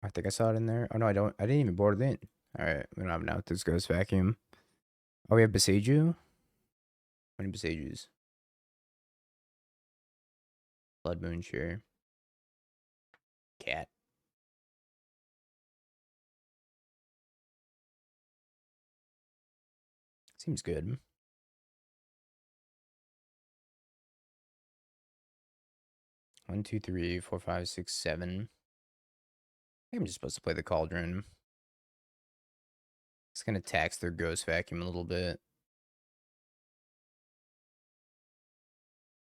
S1: I think I saw it in there. Oh no, I don't. I didn't even board it in. Alright, we don't have now this ghost vacuum. Oh, we have Beseiju? How many Beseijus? Blood Moon, sure. Cat. Seems good. One, two, three, four, five, six, seven. I think I'm just supposed to play the Cauldron. It's gonna tax their ghost vacuum a little bit.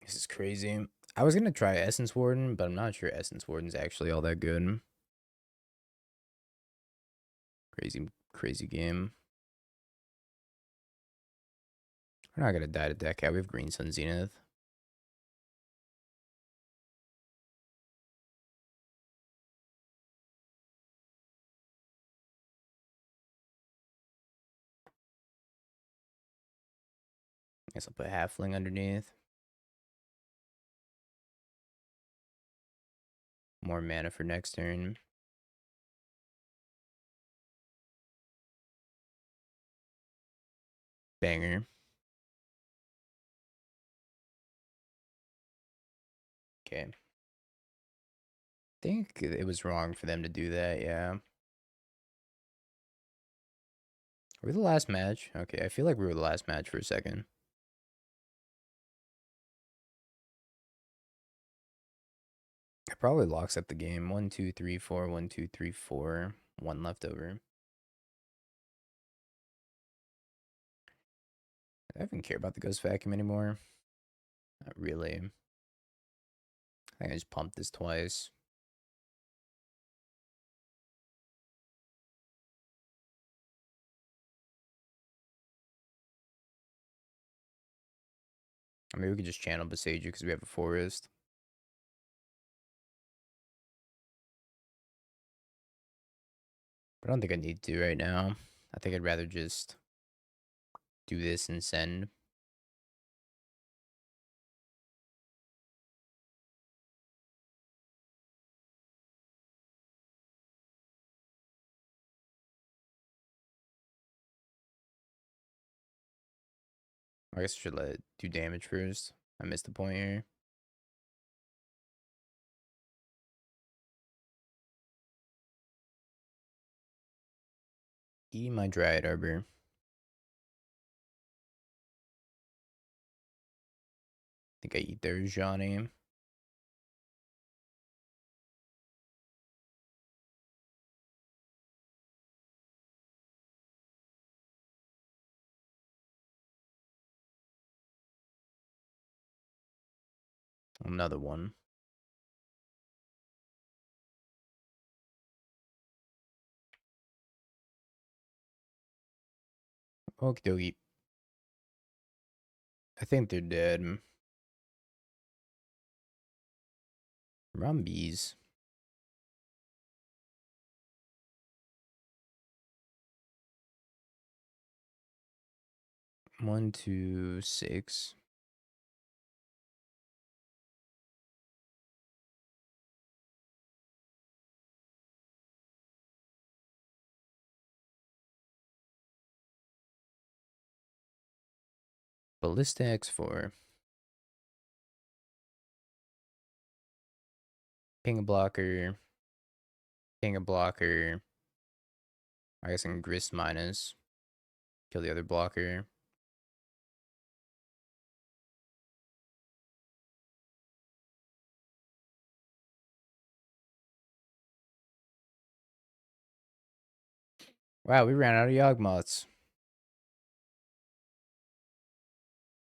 S1: This is crazy. I was gonna try Essence Warden, but I'm not sure Essence Warden's actually all that good. Crazy game. We're not gonna die to deck out. We have Green Sun Zenith. Guess I'll put Halfling underneath. More mana for next turn. Banger. Okay. I think it was wrong for them to do that, yeah. Were we the last match? Okay, I feel like we were the last match for a second. It probably locks up the game. 1, 2, 3, 4. 1, 2, 3, 4. One left over. I don't even care about the ghost vacuum anymore. Not really. I think I just pumped this twice. I mean, we could just channel Beseiju because we have a forest. But I don't think I need to right now. I think I'd rather just do this and send. I guess I should let it do damage first. I missed the point here. Eating my Dryad Arbor. I think I eat their Johnny. Another one. Okie dokie. I think they're dead. Rumbies. 1, 2, 6. Ballista X4. Ping a blocker. Ping a blocker. I guess I can Grist minus. Kill the other blocker. Wow, we ran out of Yawg moths.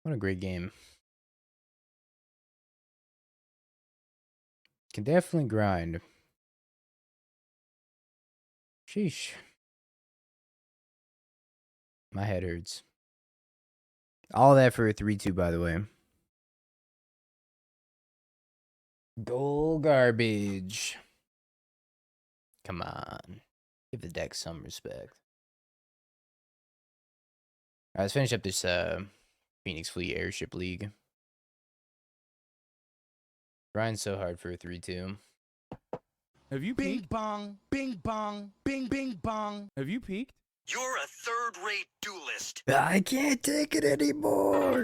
S1: What a great game. Can definitely grind. Sheesh. My head hurts. All that for a 3-2, by the way. Goal garbage. Come on. Give the deck some respect. Alright, let's finish up this Phoenix Fleet Airship League. Grinding so hard for a 3-2.
S2: Have you
S3: Bing
S2: peeked?
S3: bong, bing bong, bing bing bong.
S2: Have you peeked?
S3: You're a third-rate duelist.
S1: I can't take it anymore.